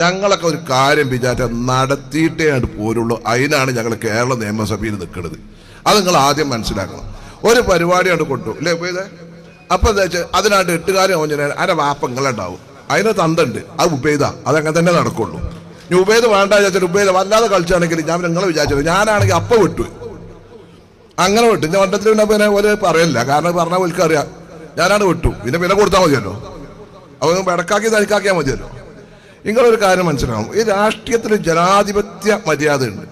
ഞങ്ങളൊക്കെ ഒരു കാര്യം വിചാരിച്ചാൽ നടത്തിയിട്ടേ അത് പോരുള്ളൂ. അതിനാണ് ഞങ്ങൾ കേരള നിയമസഭയിൽ നിൽക്കുന്നത്. അത് നിങ്ങൾ ആദ്യം മനസ്സിലാക്കണം. ഒരു പരിപാടിയാണ് കൊണ്ടു അല്ലേ ഉപയോഗ. അപ്പം എന്താ വെച്ചാൽ അതിനായിട്ട് 8 കാര്യം ഓഞ്ഞാൽ അതിൻ്റെ വാപ്പങ്ങളുണ്ടാവും, അതിന് തണ്ടുണ്ട്, അത് ഉപയോഗ, അതങ്ങനെ തന്നെ നടക്കുള്ളൂ. ഇനി ഉപയോഗ വേണ്ട വിചാരിച്ചാൽ ഉപയോഗ വല്ലാതെ കളിച്ചാണെങ്കിൽ ഞാൻ നിങ്ങൾ വിചാരിച്ചത് ഞാനാണെങ്കിൽ അപ്പം വിട്ടു, അങ്ങനെ വിട്ടു. ഞാൻ വണ്ടത്തിൽ പിന്നെ ഒരു പറയില്ല, കാരണം പറഞ്ഞാൽ ഒരിക്കലും അറിയാം ഞാനാണ് വിട്ടു. പിന്നെ കൊടുത്താൽ മതിയല്ലോ, അവ ഇടക്കാക്കി തനിക്കാക്കിയാൽ മതിയല്ലോ. നിങ്ങളൊരു കാര്യം മനസ്സിലാവും, ഈ രാഷ്ട്രീയത്തിൽ ജനാധിപത്യ മര്യാദ ഉണ്ട്,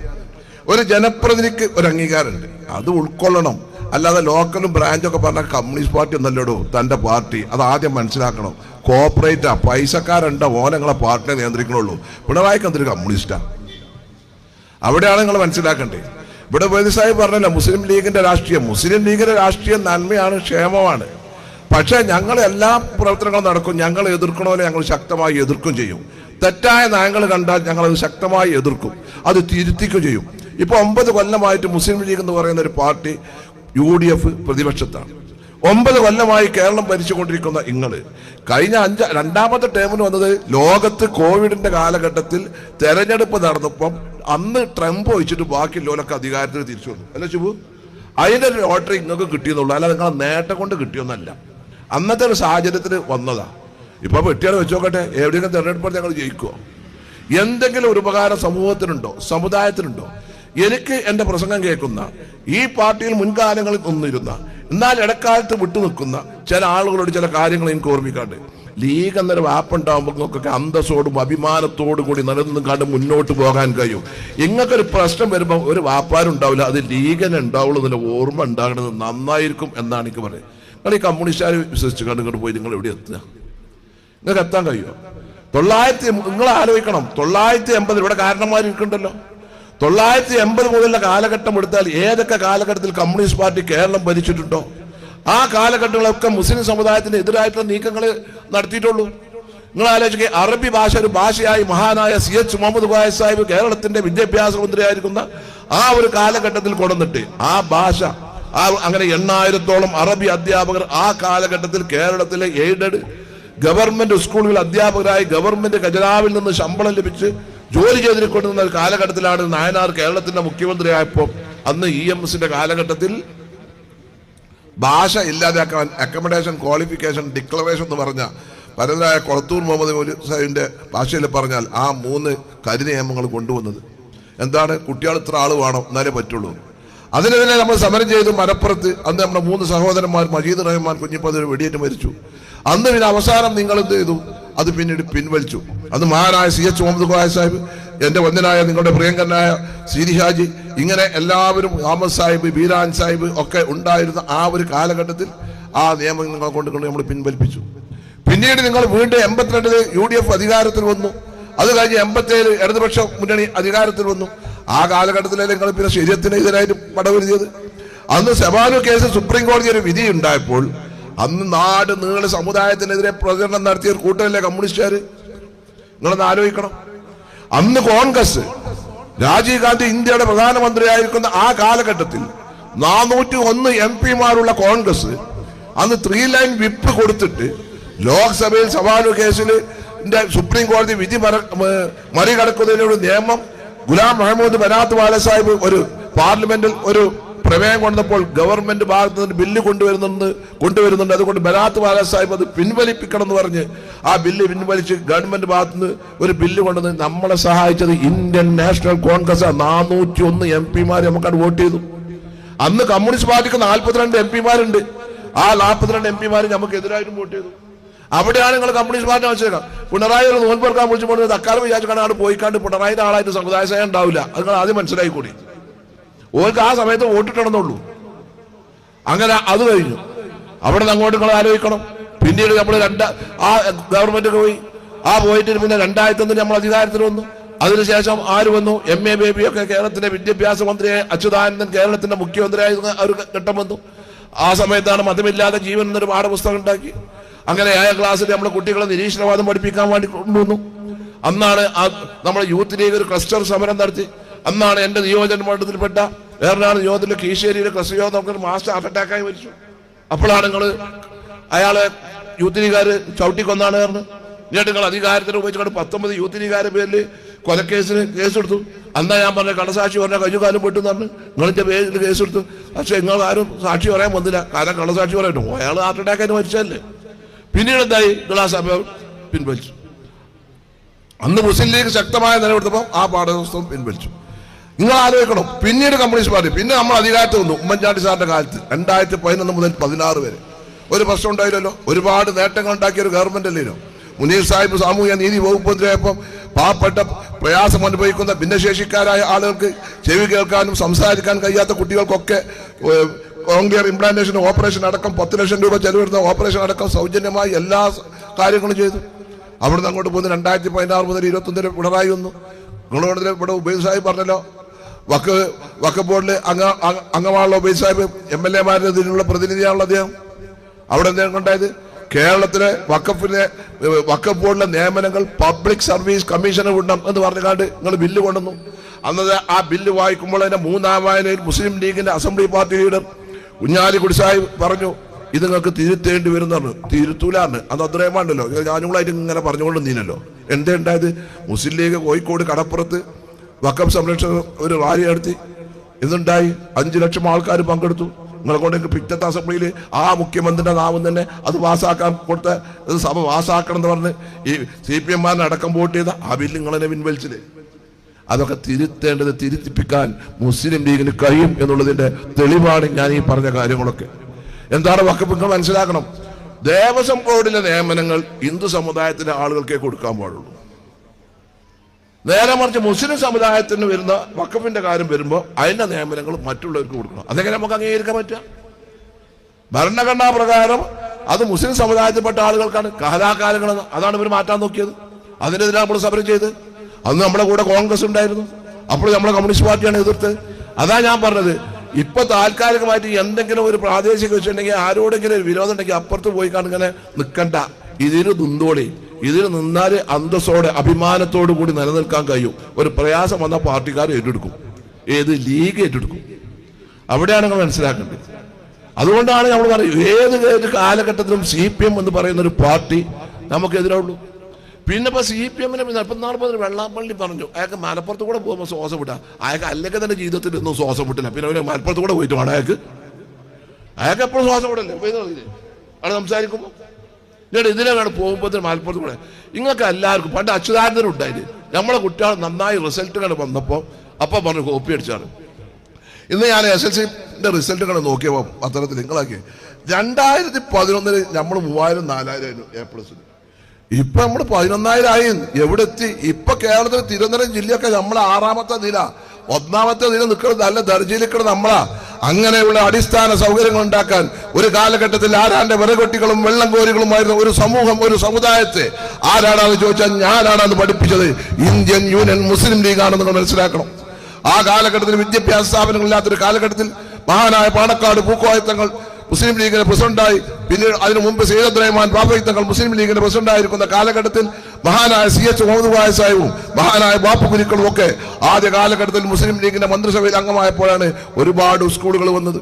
ഒരു ജനപ്രതിനിധിക്ക് ഒരു അംഗീകാരമുണ്ട്, അത് ഉൾക്കൊള്ളണം. അല്ലാതെ ലോക്കലും ബ്രാഞ്ചൊക്കെ പറഞ്ഞാൽ കമ്മ്യൂണിസ്റ്റ് പാർട്ടി ഒന്നല്ലോടോ തൻ്റെ പാർട്ടി. അത് ആദ്യം മനസ്സിലാക്കണം. കോർപ്പറേറ്റാ, പൈസക്കാരുണ്ടോ ഓനെ നിങ്ങളെ പാർട്ടിനെ നിയന്ത്രിക്കണുള്ളൂ. പിണറായിക്ക് എന്തൊരു കമ്മ്യൂണിസ്റ്റാ, അവിടെയാണ് നിങ്ങൾ മനസ്സിലാക്കേണ്ടത്. ഇവിടെ ഉപേദി സാഹിബ് പറഞ്ഞല്ലോ മുസ്ലിം ലീഗിന്റെ രാഷ്ട്രീയം. മുസ്ലിം ലീഗിന്റെ രാഷ്ട്രീയം നന്മയാണ്, ക്ഷേമമാണ്. പക്ഷേ ഞങ്ങൾ എല്ലാ പ്രവർത്തനങ്ങളും നടക്കും. ഞങ്ങൾ എതിർക്കണമല്ലോ, ഞങ്ങൾ ശക്തമായി എതിർക്കും ചെയ്യും. തെറ്റായ നയങ്ങൾ കണ്ടാൽ ഞങ്ങളത് ശക്തമായി എതിർക്കും, അത് തിരുത്തിക്കും ചെയ്യും. ഇപ്പോൾ 9 കൊല്ലമായിട്ട് മുസ്ലിം ലീഗ് എന്ന് പറയുന്ന ഒരു പാർട്ടി UDF പ്രതിപക്ഷത്താണ്. 9 കൊല്ലമായി കേരളം ഭരിച്ചുകൊണ്ടിരിക്കുന്ന നിങ്ങൾ കഴിഞ്ഞ 2ാമത്തെ ടേമിന് വന്നത് ലോകത്ത് കോവിഡിന്റെ കാലഘട്ടത്തിൽ തെരഞ്ഞെടുപ്പ് നടന്നപ്പം അന്ന് ട്രംപ് ഒഴിച്ചിട്ട് ബാക്കിയുള്ളവരൊക്കെ അധികാരത്തിൽ തിരിച്ചു വന്നു അല്ല ശുഭു. അതിൻ്റെ ഒരു ലോട്ടറി നിങ്ങൾക്ക് കിട്ടിയെന്നുള്ളൂ, അല്ല നിങ്ങളെ നേട്ടം കൊണ്ട് കിട്ടിയൊന്നല്ല. അന്നത്തെ ഒരു സാഹചര്യത്തിൽ വന്നതാ. ഇപ്പൊ വെട്ടിയാൽ വെച്ച് നോക്കട്ടെ, എവിടെയെങ്കിലും തെരഞ്ഞെടുപ്പ് ഞങ്ങൾ ജയിക്കുമോ? എന്തെങ്കിലും ഒരു ഉപകാരം സമൂഹത്തിനുണ്ടോ, സമുദായത്തിനുണ്ടോ? എനിക്ക് എൻ്റെ പ്രസംഗം കേൾക്കുന്ന ഈ പാർട്ടിയിൽ മുൻകാലങ്ങളിൽ നിന്നിരുന്ന എന്നാൽ ഇടക്കാലത്ത് വിട്ടുനിൽക്കുന്ന ചില ആളുകളോട് ചില കാര്യങ്ങൾ എനിക്ക് ഓർമ്മിക്കാണ്ട്. ലീഗ് എന്നൊരു വാപ്പുണ്ടാകുമ്പോൾ നിങ്ങൾക്കൊക്കെ അന്തസ്സോടും അഭിമാനത്തോടും കൂടി നിലനിന്നും കണ്ട് മുന്നോട്ട് പോകാൻ കഴിയും. ഇങ്ങൾക്കൊരു പ്രശ്നം വരുമ്പോൾ ഒരു വാപ്പാരും ഉണ്ടാവില്ല, അത് ലീഗിനെ ഉണ്ടാവുള്ളൂ എന്നുള്ള ഓർമ്മ ഉണ്ടാകുന്നത് നന്നായിരിക്കും എന്നാണ് എനിക്ക് പറയുന്നത്. നിങ്ങൾ ഈ കമ്മ്യൂണിസ്റ്റുകാർ വിശ്വസിച്ച് കണ്ടിങ്ങോട്ട് പോയി നിങ്ങൾ എവിടെ എത്തുക? നിങ്ങൾക്ക് എത്താൻ കഴിയുമോ? നിങ്ങൾ ആലോചിക്കണം, 980 ഇവിടെ കാരണന്മാരിക്കുണ്ടല്ലോ. 980 മുതലുള്ള കാലഘട്ടം എടുത്താൽ ഏതൊക്കെ കാലഘട്ടത്തിൽ കമ്മ്യൂണിസ്റ്റ് പാർട്ടി കേരളം ഭരിച്ചിട്ടുണ്ടോ ആ കാലഘട്ടങ്ങളൊക്കെ മുസ്ലിം സമുദായത്തിന് എതിരായിട്ടുള്ള നീക്കങ്ങൾ നടത്തിയിട്ടുള്ളൂ. നിങ്ങൾ ആലോചിക്കുക, അറബി ഭാഷ ഒരു ഭാഷയായി മഹാനായ CH മുഹമ്മദ് കോയ സാഹിബ് കേരളത്തിന്റെ വിദ്യാഭ്യാസ മന്ത്രിയായിരിക്കുന്ന ആ ഒരു കാലഘട്ടത്തിൽ കൊണ്ടുവന്നിട്ട് ആ ഭാഷ അങ്ങനെ 8000-ഓളം അറബി അധ്യാപകർ ആ കാലഘട്ടത്തിൽ കേരളത്തിലെ എയ്ഡഡ് ഗവൺമെന്റ് സ്കൂളുകളിൽ അധ്യാപകരായി ഗവൺമെന്റ് ഖജനാവിൽ നിന്ന് ശമ്പളം ലഭിച്ച് ജോലി ചെയ്തിരിക്കൊണ്ടിരുന്ന ഒരു കാലഘട്ടത്തിലാണ് നായനാർ കേരളത്തിന്റെ മുഖ്യമന്ത്രിയായപ്പോൾ അന്ന് EMSന്റെ കാലഘട്ടത്തിൽ ഭാഷ ഇല്ലാതാക്കാൻ അക്കമഡേഷൻ ക്വാളിഫിക്കേഷൻ ഡിക്ലറേഷൻ എന്ന് പറഞ്ഞ പരതരായ കൊളത്തൂർ മുഹമ്മദ് സാഹിബിന്റെ ഭാഷയിൽ പറഞ്ഞാൽ ആ 3 കരിനിയമങ്ങൾ കൊണ്ടുവന്നത് എന്താണ്? കുട്ടികൾ ഇത്ര ആൾ വേണം എന്നാലേ പറ്റുള്ളൂ. അതിനെതിരെ നമ്മൾ സമരം ചെയ്തു. മലപ്പുറത്ത് അന്ന് നമ്മുടെ 3 സഹോദരന്മാർ മജീദ് റഹ്മാൻ കുഞ്ഞിപ്പതിൽ വെടിയേറ്റ് മരിച്ചു. അന്ന് പിന്നെ അവസാനം നിങ്ങൾ എന്ത് ചെയ്തു? അത് പിന്നീട് പിൻവലിച്ചു. അന്ന് മഹാനായ CH മുഹമ്മദ് കോയ സാഹിബ്, എൻ്റെ വന്ദനായ നിങ്ങളുടെ പ്രിയങ്കരനായ സീരി ഹാജി, ഇങ്ങനെ എല്ലാവരും അഹമ്മദ് സാഹിബ്, ബീരാൻ സാഹിബ് ഒക്കെ ഉണ്ടായിരുന്ന ആ ഒരു കാലഘട്ടത്തിൽ ആ നിയമം നിങ്ങൾ കൊണ്ടുകൊണ്ട് നമ്മൾ പിൻവലിപ്പിച്ചു. പിന്നീട് നിങ്ങൾ വീണ്ടും 82 UDF അധികാരത്തിൽ വന്നു. അത് കഴിഞ്ഞ് 87 ഇടതുപക്ഷ മുന്നണി അധികാരത്തിൽ വന്നു. ആ കാലഘട്ടത്തിലെ നിങ്ങൾ പിന്നെ ശരീരത്തിനെതിരായിട്ട് പടവരുതിയത്. അന്ന് സെബാനു കേസ് സുപ്രീം കോടതി ഒരു വിധി ഉണ്ടായപ്പോൾ അന്ന് നാട് നീളെ സമുദായത്തിനെതിരെ പ്രചരണം നടത്തിയ ഒരു കൂട്ടരല്ലേ കമ്മ്യൂണിസ്റ്റുകാർ. നിങ്ങളൊന്ന് ആലോചിക്കണം. അന്ന് കോൺഗ്രസ്, രാജീവ് ഗാന്ധി ഇന്ത്യയുടെ പ്രധാനമന്ത്രിയായിരിക്കുന്ന ആ കാലഘട്ടത്തിൽ 401 MP-മാരുള്ള കോൺഗ്രസ് അന്ന് 3 ലൈൻ വിപ്പ് കൊടുത്തിട്ട് ലോക്സഭയിൽ സവാലു കേസിൽ സുപ്രീം കോടതി വിധി മറികടക്കുന്നതിനൊരു നിയമം ഗുലാം മുഹമ്മദ് ബനാത്ത് വാല സാഹിബ് ഒരു പാർലമെന്റിൽ ഒരു പ്രമേയം കൊണ്ടപ്പോൾ ഗവൺമെന്റ് ഭാഗത്ത് നിന്ന് ബില്ല് കൊണ്ടുവരുന്നുണ്ട്. അതുകൊണ്ട് ബനാത്ത് വാല സാഹിബ് അത് പിൻവലിപ്പിക്കണം എന്ന് പറഞ്ഞ് ആ ബില്ല് പിൻവലിച്ച് ഗവൺമെന്റ് ഭാഗത്ത് നിന്ന് ഒരു ബില്ല് കൊണ്ടുവന്ന് നമ്മളെ സഹായിച്ചത് ഇന്ത്യൻ നാഷണൽ കോൺഗ്രസ്. 401 MP-മാർ നമുക്കത് വോട്ട് ചെയ്തു. അന്ന് കമ്മ്യൂണിസ്റ്റ് പാർട്ടിക്ക് 42 MP-മാരുണ്ട്. ആ 42 MP-മാർ നമുക്ക് എതിരായിട്ടും വോട്ട് ചെയ്തു. അവിടെയാണ് നിങ്ങൾ കമ്മ്യൂണിസ്റ്റ് പാർട്ടി മനസ്സിലാക്കാം. പിണറായി ഒരു നോൻപേർക്കാൻ വിളിച്ചു പോകുന്നത് തക്കാലം വിചാരിച്ചാണ് അവിടെ പോയിക്കാണ്ട് പിണറായിയുടെ ആളായിട്ട് സമുദായ സേന ഉണ്ടാവില്ല. അത് നിങ്ങൾ ആദ്യം മനസ്സിലാക്കി കൂടി. ഓർക്ക് ആ സമയത്ത് വോട്ടിട്ടണമെന്നുള്ളൂ. അങ്ങനെ അത് കഴിഞ്ഞു. അവിടെ നിന്ന് അങ്ങോട്ട് നിങ്ങൾ ആലോചിക്കണം. പിന്നീട് നമ്മൾ ആ ഗവൺമെന്റ് പോയി. ആ പോയിട്ട് പിന്നെ 2001 നമ്മൾ അധികാരത്തിൽ വന്നു. അതിനുശേഷം ആര് വന്നു? MA ബേബിയൊക്കെ കേരളത്തിന്റെ വിദ്യാഭ്യാസ മന്ത്രിയായി, അച്യുതാനന്ദൻ കേരളത്തിന്റെ മുഖ്യമന്ത്രിയായി ഒരു ഘട്ടം വന്നു. ആ സമയത്താണ് മതമില്ലാതെ ജീവൻ എന്നൊരു പാഠപുസ്തകം ഉണ്ടാക്കി. അങ്ങനെ 7ാം ക്ലാസ്സിൽ നമ്മളെ കുട്ടികളെ നിരീശ്വരവാദം പഠിപ്പിക്കാൻ വേണ്ടി കൊണ്ടുവന്നു. അന്നാണ് നമ്മുടെ യൂത്ത് ലീഗ് ഒരു ക്ലസ്റ്റർ സമരം നടത്തി. അന്നാണ് എൻ്റെ നിയോജന മണ്ഡലത്തിൽപ്പെട്ട എറണാകുളം നിയോജനത്തിലെ കീശ്ശേരിയിലെ ക്ലസ്റ്റർ യോഗം മാസ്റ്റർ ഹാർട്ട് അറ്റാക്കായി മരിച്ചു. അപ്പോഴാണ് നിങ്ങൾ അയാളെ യൂത്ത് ലീഗുകാർ ചവിട്ടിക്കൊന്നാണ് പറഞ്ഞത്. എന്നിട്ട് നിങ്ങൾ അധികാരത്തിന് ഉപയോഗിച്ചുകൊണ്ട് 19 യൂത്ത് ലീഗുകാരുടെ പേരിൽ കൊലക്കേസിന് കേസെടുത്തു. അന്നാ ഞാൻ പറഞ്ഞ കള്ളസാക്ഷി പറഞ്ഞ കയ്യുകാലം പെട്ടു എന്ന് പറഞ്ഞു നിങ്ങളുടെ പേരിൽ കേസെടുത്തു. പക്ഷെ നിങ്ങൾ ആരും സാക്ഷി പറയാൻ വന്നില്ല, കാരണം കള്ളസാക്ഷി പറയട്ടു അയാൾ ഹാർട്ട് അറ്റാക്കായിട്ട് മരിച്ചല്ലേ. പിന്നീട് എന്തായി, നിങ്ങൾ ആ സഭ പിൻവലിച്ചു. അന്ന് മുസ്ലിം ലീഗ് ശക്തമായ നിലപെടുത്തപ്പോൾ ആ പാഠപുസ്തകം പിൻവലിച്ചു. നിങ്ങൾ ആലോചിക്കണം, പിന്നീട് കമ്മ്യൂണിസ്റ്റ് പാർട്ടി പിന്നെ നമ്മൾ അധികാരത്തിൽ വന്നു. ഉമ്മൻചാണ്ടി സാറിന്റെ കാലത്ത് 2011 മുതൽ 16 വരെ ഒരു പ്രശ്നം ഉണ്ടായില്ലല്ലോ, ഒരുപാട് നേട്ടങ്ങൾ ഉണ്ടാക്കിയ ഒരു ഗവൺമെന്റ് അല്ലല്ലോ. മുനീർ സാഹിബ് സാമൂഹ്യ നീതി വകുപ്പ് മന്ത്രിയായപ്പം പാവപ്പെട്ട പ്രയാസം അനുഭവിക്കുന്ന ഭിന്നശേഷിക്കാരായ ആളുകൾക്ക് ചെവി കേൾക്കാനും സംസാരിക്കാനും കഴിയാത്ത കുട്ടികൾക്കൊക്കെ കോംഗ്ലിയർ ഇംപ്ലാന്റേഷൻ ഓപ്പറേഷൻ അടക്കം 10 ലക്ഷം രൂപ ചെലവിടുന്ന ഓപ്പറേഷൻ അടക്കം സൗജന്യമായി എല്ലാ കാര്യങ്ങളും ചെയ്തു. അവിടുന്ന് അങ്ങോട്ട് പോകുന്ന 2016 മുതൽ 21 പിണറായി വന്നു. നിങ്ങളോട് ഇവിടെ ഉബൈദ് സാഹിബ് പറഞ്ഞല്ലോ, വഖഫ് ബോർഡിൽ അംഗമാണല്ലോ ഉബൈദ് സാഹിബ്, MLA മാരുടെ ഇതിനുള്ള പ്രതിനിധിയാണല്ലോ അദ്ദേഹം. അവിടെ എന്തെങ്കിലും ഉണ്ടായത്, കേരളത്തിലെ വഖഫ് ബോർഡിലെ നിയമനങ്ങൾ പബ്ലിക് സർവീസ് കമ്മീഷന് വിടണം എന്ന് പറഞ്ഞുകൊണ്ട് നിങ്ങൾ ബില്ല് കൊണ്ടുവന്നു. അന്നത് ആ ബില്ല് വായിക്കുമ്പോൾ അതിന്റെ 3ാം വായനയിൽ മുസ്ലിം ലീഗിന്റെ assembly party leader Kunhalikutty Sahib പറഞ്ഞു, ഇത് നിങ്ങൾക്ക് തിരുത്തേണ്ടി വരും എന്ന് പറഞ്ഞു. തിരുത്തൂലാണ് അത് അത്രയും വേണ്ടല്ലോ, ഞാനുകളായിട്ട് ഇങ്ങനെ പറഞ്ഞുകൊണ്ട് നീനല്ലോ. എന്താ ഉണ്ടായത്, മുസ്ലിം ലീഗ് കോഴിക്കോട് കടപ്പുറത്ത് വഖഫ് സംരക്ഷണ ഒരു റാലി നടത്തി. ഇതുണ്ടായി 5 ലക്ഷം ആൾക്കാർ പങ്കെടുത്തു. നിങ്ങളെ കൊണ്ട് പിറ്റത്തെ അസംബ്ലിയിൽ ആ മുഖ്യമന്ത്രിയുടെ നാമം തന്നെ അത് പാസ്സാക്കാൻ കൊടുത്ത സഭ പാസ്സാക്കണം എന്ന് പറഞ്ഞ് ഈ CPM അടക്കം വോട്ട് ചെയ്ത ആ ബില്ല് നിങ്ങളെന്നെ പിൻവലിച്ചില്ലേ. അതൊക്കെ തിരുത്തേണ്ടത് തിരുത്തിപ്പിക്കാൻ മുസ്ലിം ലീഗിന് കഴിയും എന്നുള്ളതിന്റെ തെളിവാണ് ഞാൻ ഈ പറഞ്ഞ കാര്യങ്ങളൊക്കെ. എന്താണ് വഖഫ്, നിങ്ങൾ മനസ്സിലാക്കണം, ദേവസ്വം ബോർഡിലെ നിയമനങ്ങൾ ഹിന്ദു സമുദായത്തിലെ ആളുകൾക്കേ കൊടുക്കാൻ പാടുള്ളൂ. നേരെ മറിച്ച് മുസ്ലിം സമുദായത്തിന് വരുന്ന വഖഫിന്റെ കാര്യം വരുമ്പോൾ അതിന്റെ നിയമനങ്ങൾ മറ്റുള്ളവർക്ക് കൊടുക്കണം. അതെങ്ങനെ നമുക്ക് അംഗീകരിക്കാൻ പറ്റുക? ഭരണഘടനാ പ്രകാരം അത് മുസ്ലിം സമുദായത്തിൽപ്പെട്ട ആളുകൾക്കാണ്. കാലാകാലങ്ങൾ അതാണ് ഇവർ മാറ്റാൻ നോക്കിയത്. അതിനെതിരെ നമ്മൾ സമരം ചെയ്ത്. അന്ന് നമ്മുടെ കൂടെ കോൺഗ്രസ് ഉണ്ടായിരുന്നു, അപ്പോൾ നമ്മളെ കമ്മ്യൂണിസ്റ്റ് പാർട്ടിയാണ് എതിർത്ത്. അതാ ഞാൻ പറഞ്ഞത്, ഇപ്പൊ താൽക്കാലികമായിട്ട് എന്തെങ്കിലും ഒരു പ്രാദേശിക വെച്ചിട്ടുണ്ടെങ്കിൽ ആരോടെങ്കിലും ഒരു വിരോധം ഉണ്ടെങ്കിൽ അപ്പുറത്ത് പോയി ഇങ്ങനെ നിൽക്കണ്ട, ഇതിന് നിന്നോളി. ഇതിൽ നിന്നാൽ അന്തസ്സോടെ അഭിമാനത്തോടു കൂടി നിലനിൽക്കാൻ കഴിയും. ഒരു പ്രയാസം വന്ന പാർട്ടിക്കാർ ഏറ്റെടുക്കും, ഏത് ലീഗ് ഏറ്റെടുക്കും. അവിടെയാണ് നിങ്ങൾ മനസ്സിലാക്കേണ്ടത്. അതുകൊണ്ടാണ് നമ്മൾ പറയും, ഏത് കാലഘട്ടത്തിലും CPM എന്ന് പറയുന്ന ഒരു പാർട്ടി നമുക്കെതിരുള്ളൂ. പിന്നെ ഇപ്പൊ CPM-നെ ഇപ്പൊ നാളെ പറഞ്ഞ വെള്ളാപ്പള്ളി പറഞ്ഞു അയാൾക്ക് മലപ്പുറത്ത് കൂടെ പോകുമ്പോൾ ശ്വാസം വിട്ടാ, അയാൾക്ക് അല്ലെങ്കിൽ തന്നെ ജീവിതത്തിൽ ഒന്നും ശ്വാസം വിട്ടില്ല. പിന്നെ അവര് മലപ്പുറത്ത് കൂടെ പോയിട്ട് വേണം അയാൾക്ക് എപ്പോഴും ശ്വാസം വിടല്ലേ അവിടെ സംസാരിക്കുമ്പോൾ. ഇതിലാണ് പോകുമ്പോൾ മലപ്പുറത്ത് കൂടെ. നിങ്ങൾക്ക് എല്ലാവർക്കും പണ്ട് അച്യുതാനന്ദനും ഉണ്ടായില്ലേ, നമ്മളെ കുട്ടികൾ നന്നായി റിസൾട്ടുകൾ വന്നപ്പോൾ അപ്പം പറഞ്ഞു കോപ്പി അടിച്ചാണ്. ഇന്ന് ഞാൻ SLC-ന്റെ റിസൾട്ടുകൾ നോക്കിയപ്പോൾ പത്രത്തിൽ നിങ്ങളാക്കി 2011 നമ്മൾ 3000-4000 A+. ഇപ്പൊ നമ്മൾ 11,000 ആയി. എവിടെ എത്തി? ഇപ്പൊ കേരളത്തിൽ തിരുവനന്തപുരം ജില്ലയൊക്കെ നമ്മളെ 6ാമത്തെ നില, 1ാമത്തെ നില നിൽക്കുന്നത് നല്ല ദർജയിൽ നിൽക്കുന്നത് നമ്മളാ. അങ്ങനെയുള്ള അടിസ്ഥാന സൗകര്യങ്ങൾ ഉണ്ടാക്കാൻ ഒരു കാലഘട്ടത്തിൽ ആരാന്റെ വിറകൊട്ടികളും വെള്ളം കോരികളുമായിരുന്ന ഒരു സമൂഹം, ഒരു സമുദായത്തെ ആരാണെന്ന് ചോദിച്ചാൽ ഞാനാണെന്ന് പഠിപ്പിച്ചത് ഇന്ത്യൻ യൂണിയൻ മുസ്ലിം ലീഗാണെന്ന് നിങ്ങൾ മനസ്സിലാക്കണം. ആ കാലഘട്ടത്തിൽ വിദ്യാഭ്യാസ സ്ഥാപനങ്ങളില്ലാത്തൊരു കാലഘട്ടത്തിൽ മഹാനായ പാണക്കാട് പൂക്കോയത്തങ്ങൾ മുസ്ലിം ലീഗിന്റെ പ്രസിഡന്റായി, പിന്നീട് അതിനു മുമ്പ് സയ്യിദ് റഹ്മാൻ ബാബയി തങ്ങൾ മുസ്ലിം ലീഗിന്റെ പ്രസിഡന്റായിരിക്കുന്ന കാലഘട്ടത്തിൽ മഹാനായ CH മുഹമ്മദ് കോയ സാഹിബും മഹാനായ ബാപ്പു ഗുരുക്കളും ഒക്കെ ആദ്യ കാലഘട്ടത്തിൽ മുസ്ലിം ലീഗിന്റെ മന്ത്രിസഭയിൽ അംഗമായപ്പോഴാണ് ഒരുപാട് സ്കൂളുകൾ വന്നത്.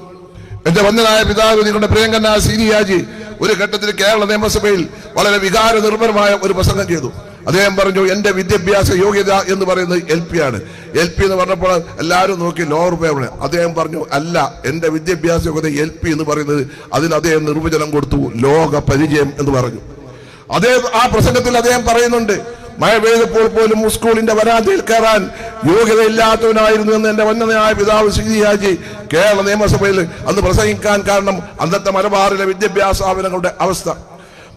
എന്റെ വന്ദനായ പിതാവ് നിങ്ങളുടെ പ്രിയങ്കനായ CD ഹാജി ഒരു ഘട്ടത്തിൽ കേരള നിയമസഭയിൽ വളരെ വികാര നിർഭരമായ ഒരു പ്രസംഗം ചെയ്തു. അദ്ദേഹം പറഞ്ഞു, എന്റെ വിദ്യാഭ്യാസ യോഗ്യത എന്ന് പറയുന്നത് LP ആണ്. LP എന്ന് പറഞ്ഞപ്പോൾ എല്ലാവരും നോക്കി ലോവർ പേപ്പർ. അദ്ദേഹം പറഞ്ഞു, അല്ല, എന്റെ വിദ്യാഭ്യാസ യോഗ്യത LP എന്ന് പറയുന്നത്, അതിന് അദ്ദേഹം നിർവചനം കൊടുത്തു, ലോക പരിചയം എന്ന് പറഞ്ഞു. ആ പ്രസംഗത്തിൽ അദ്ദേഹം പറയുന്നുണ്ട്, മഴ പെയ്തപ്പോൾ പോലും സ്കൂളിന്റെ വരാന്തയിൽ കയറാൻ യോഗ്യതയില്ലാത്തവനായിരുന്നു എന്ന് എന്റെ വന്ദനയായ പിതാവ് CD ഹാജി കേരള നിയമസഭയിൽ അന്ന് പ്രസംഗിക്കാൻ കാരണം അന്നത്തെ മലബാറിലെ വിദ്യാഭ്യാസ സ്ഥാപനങ്ങളുടെ അവസ്ഥ.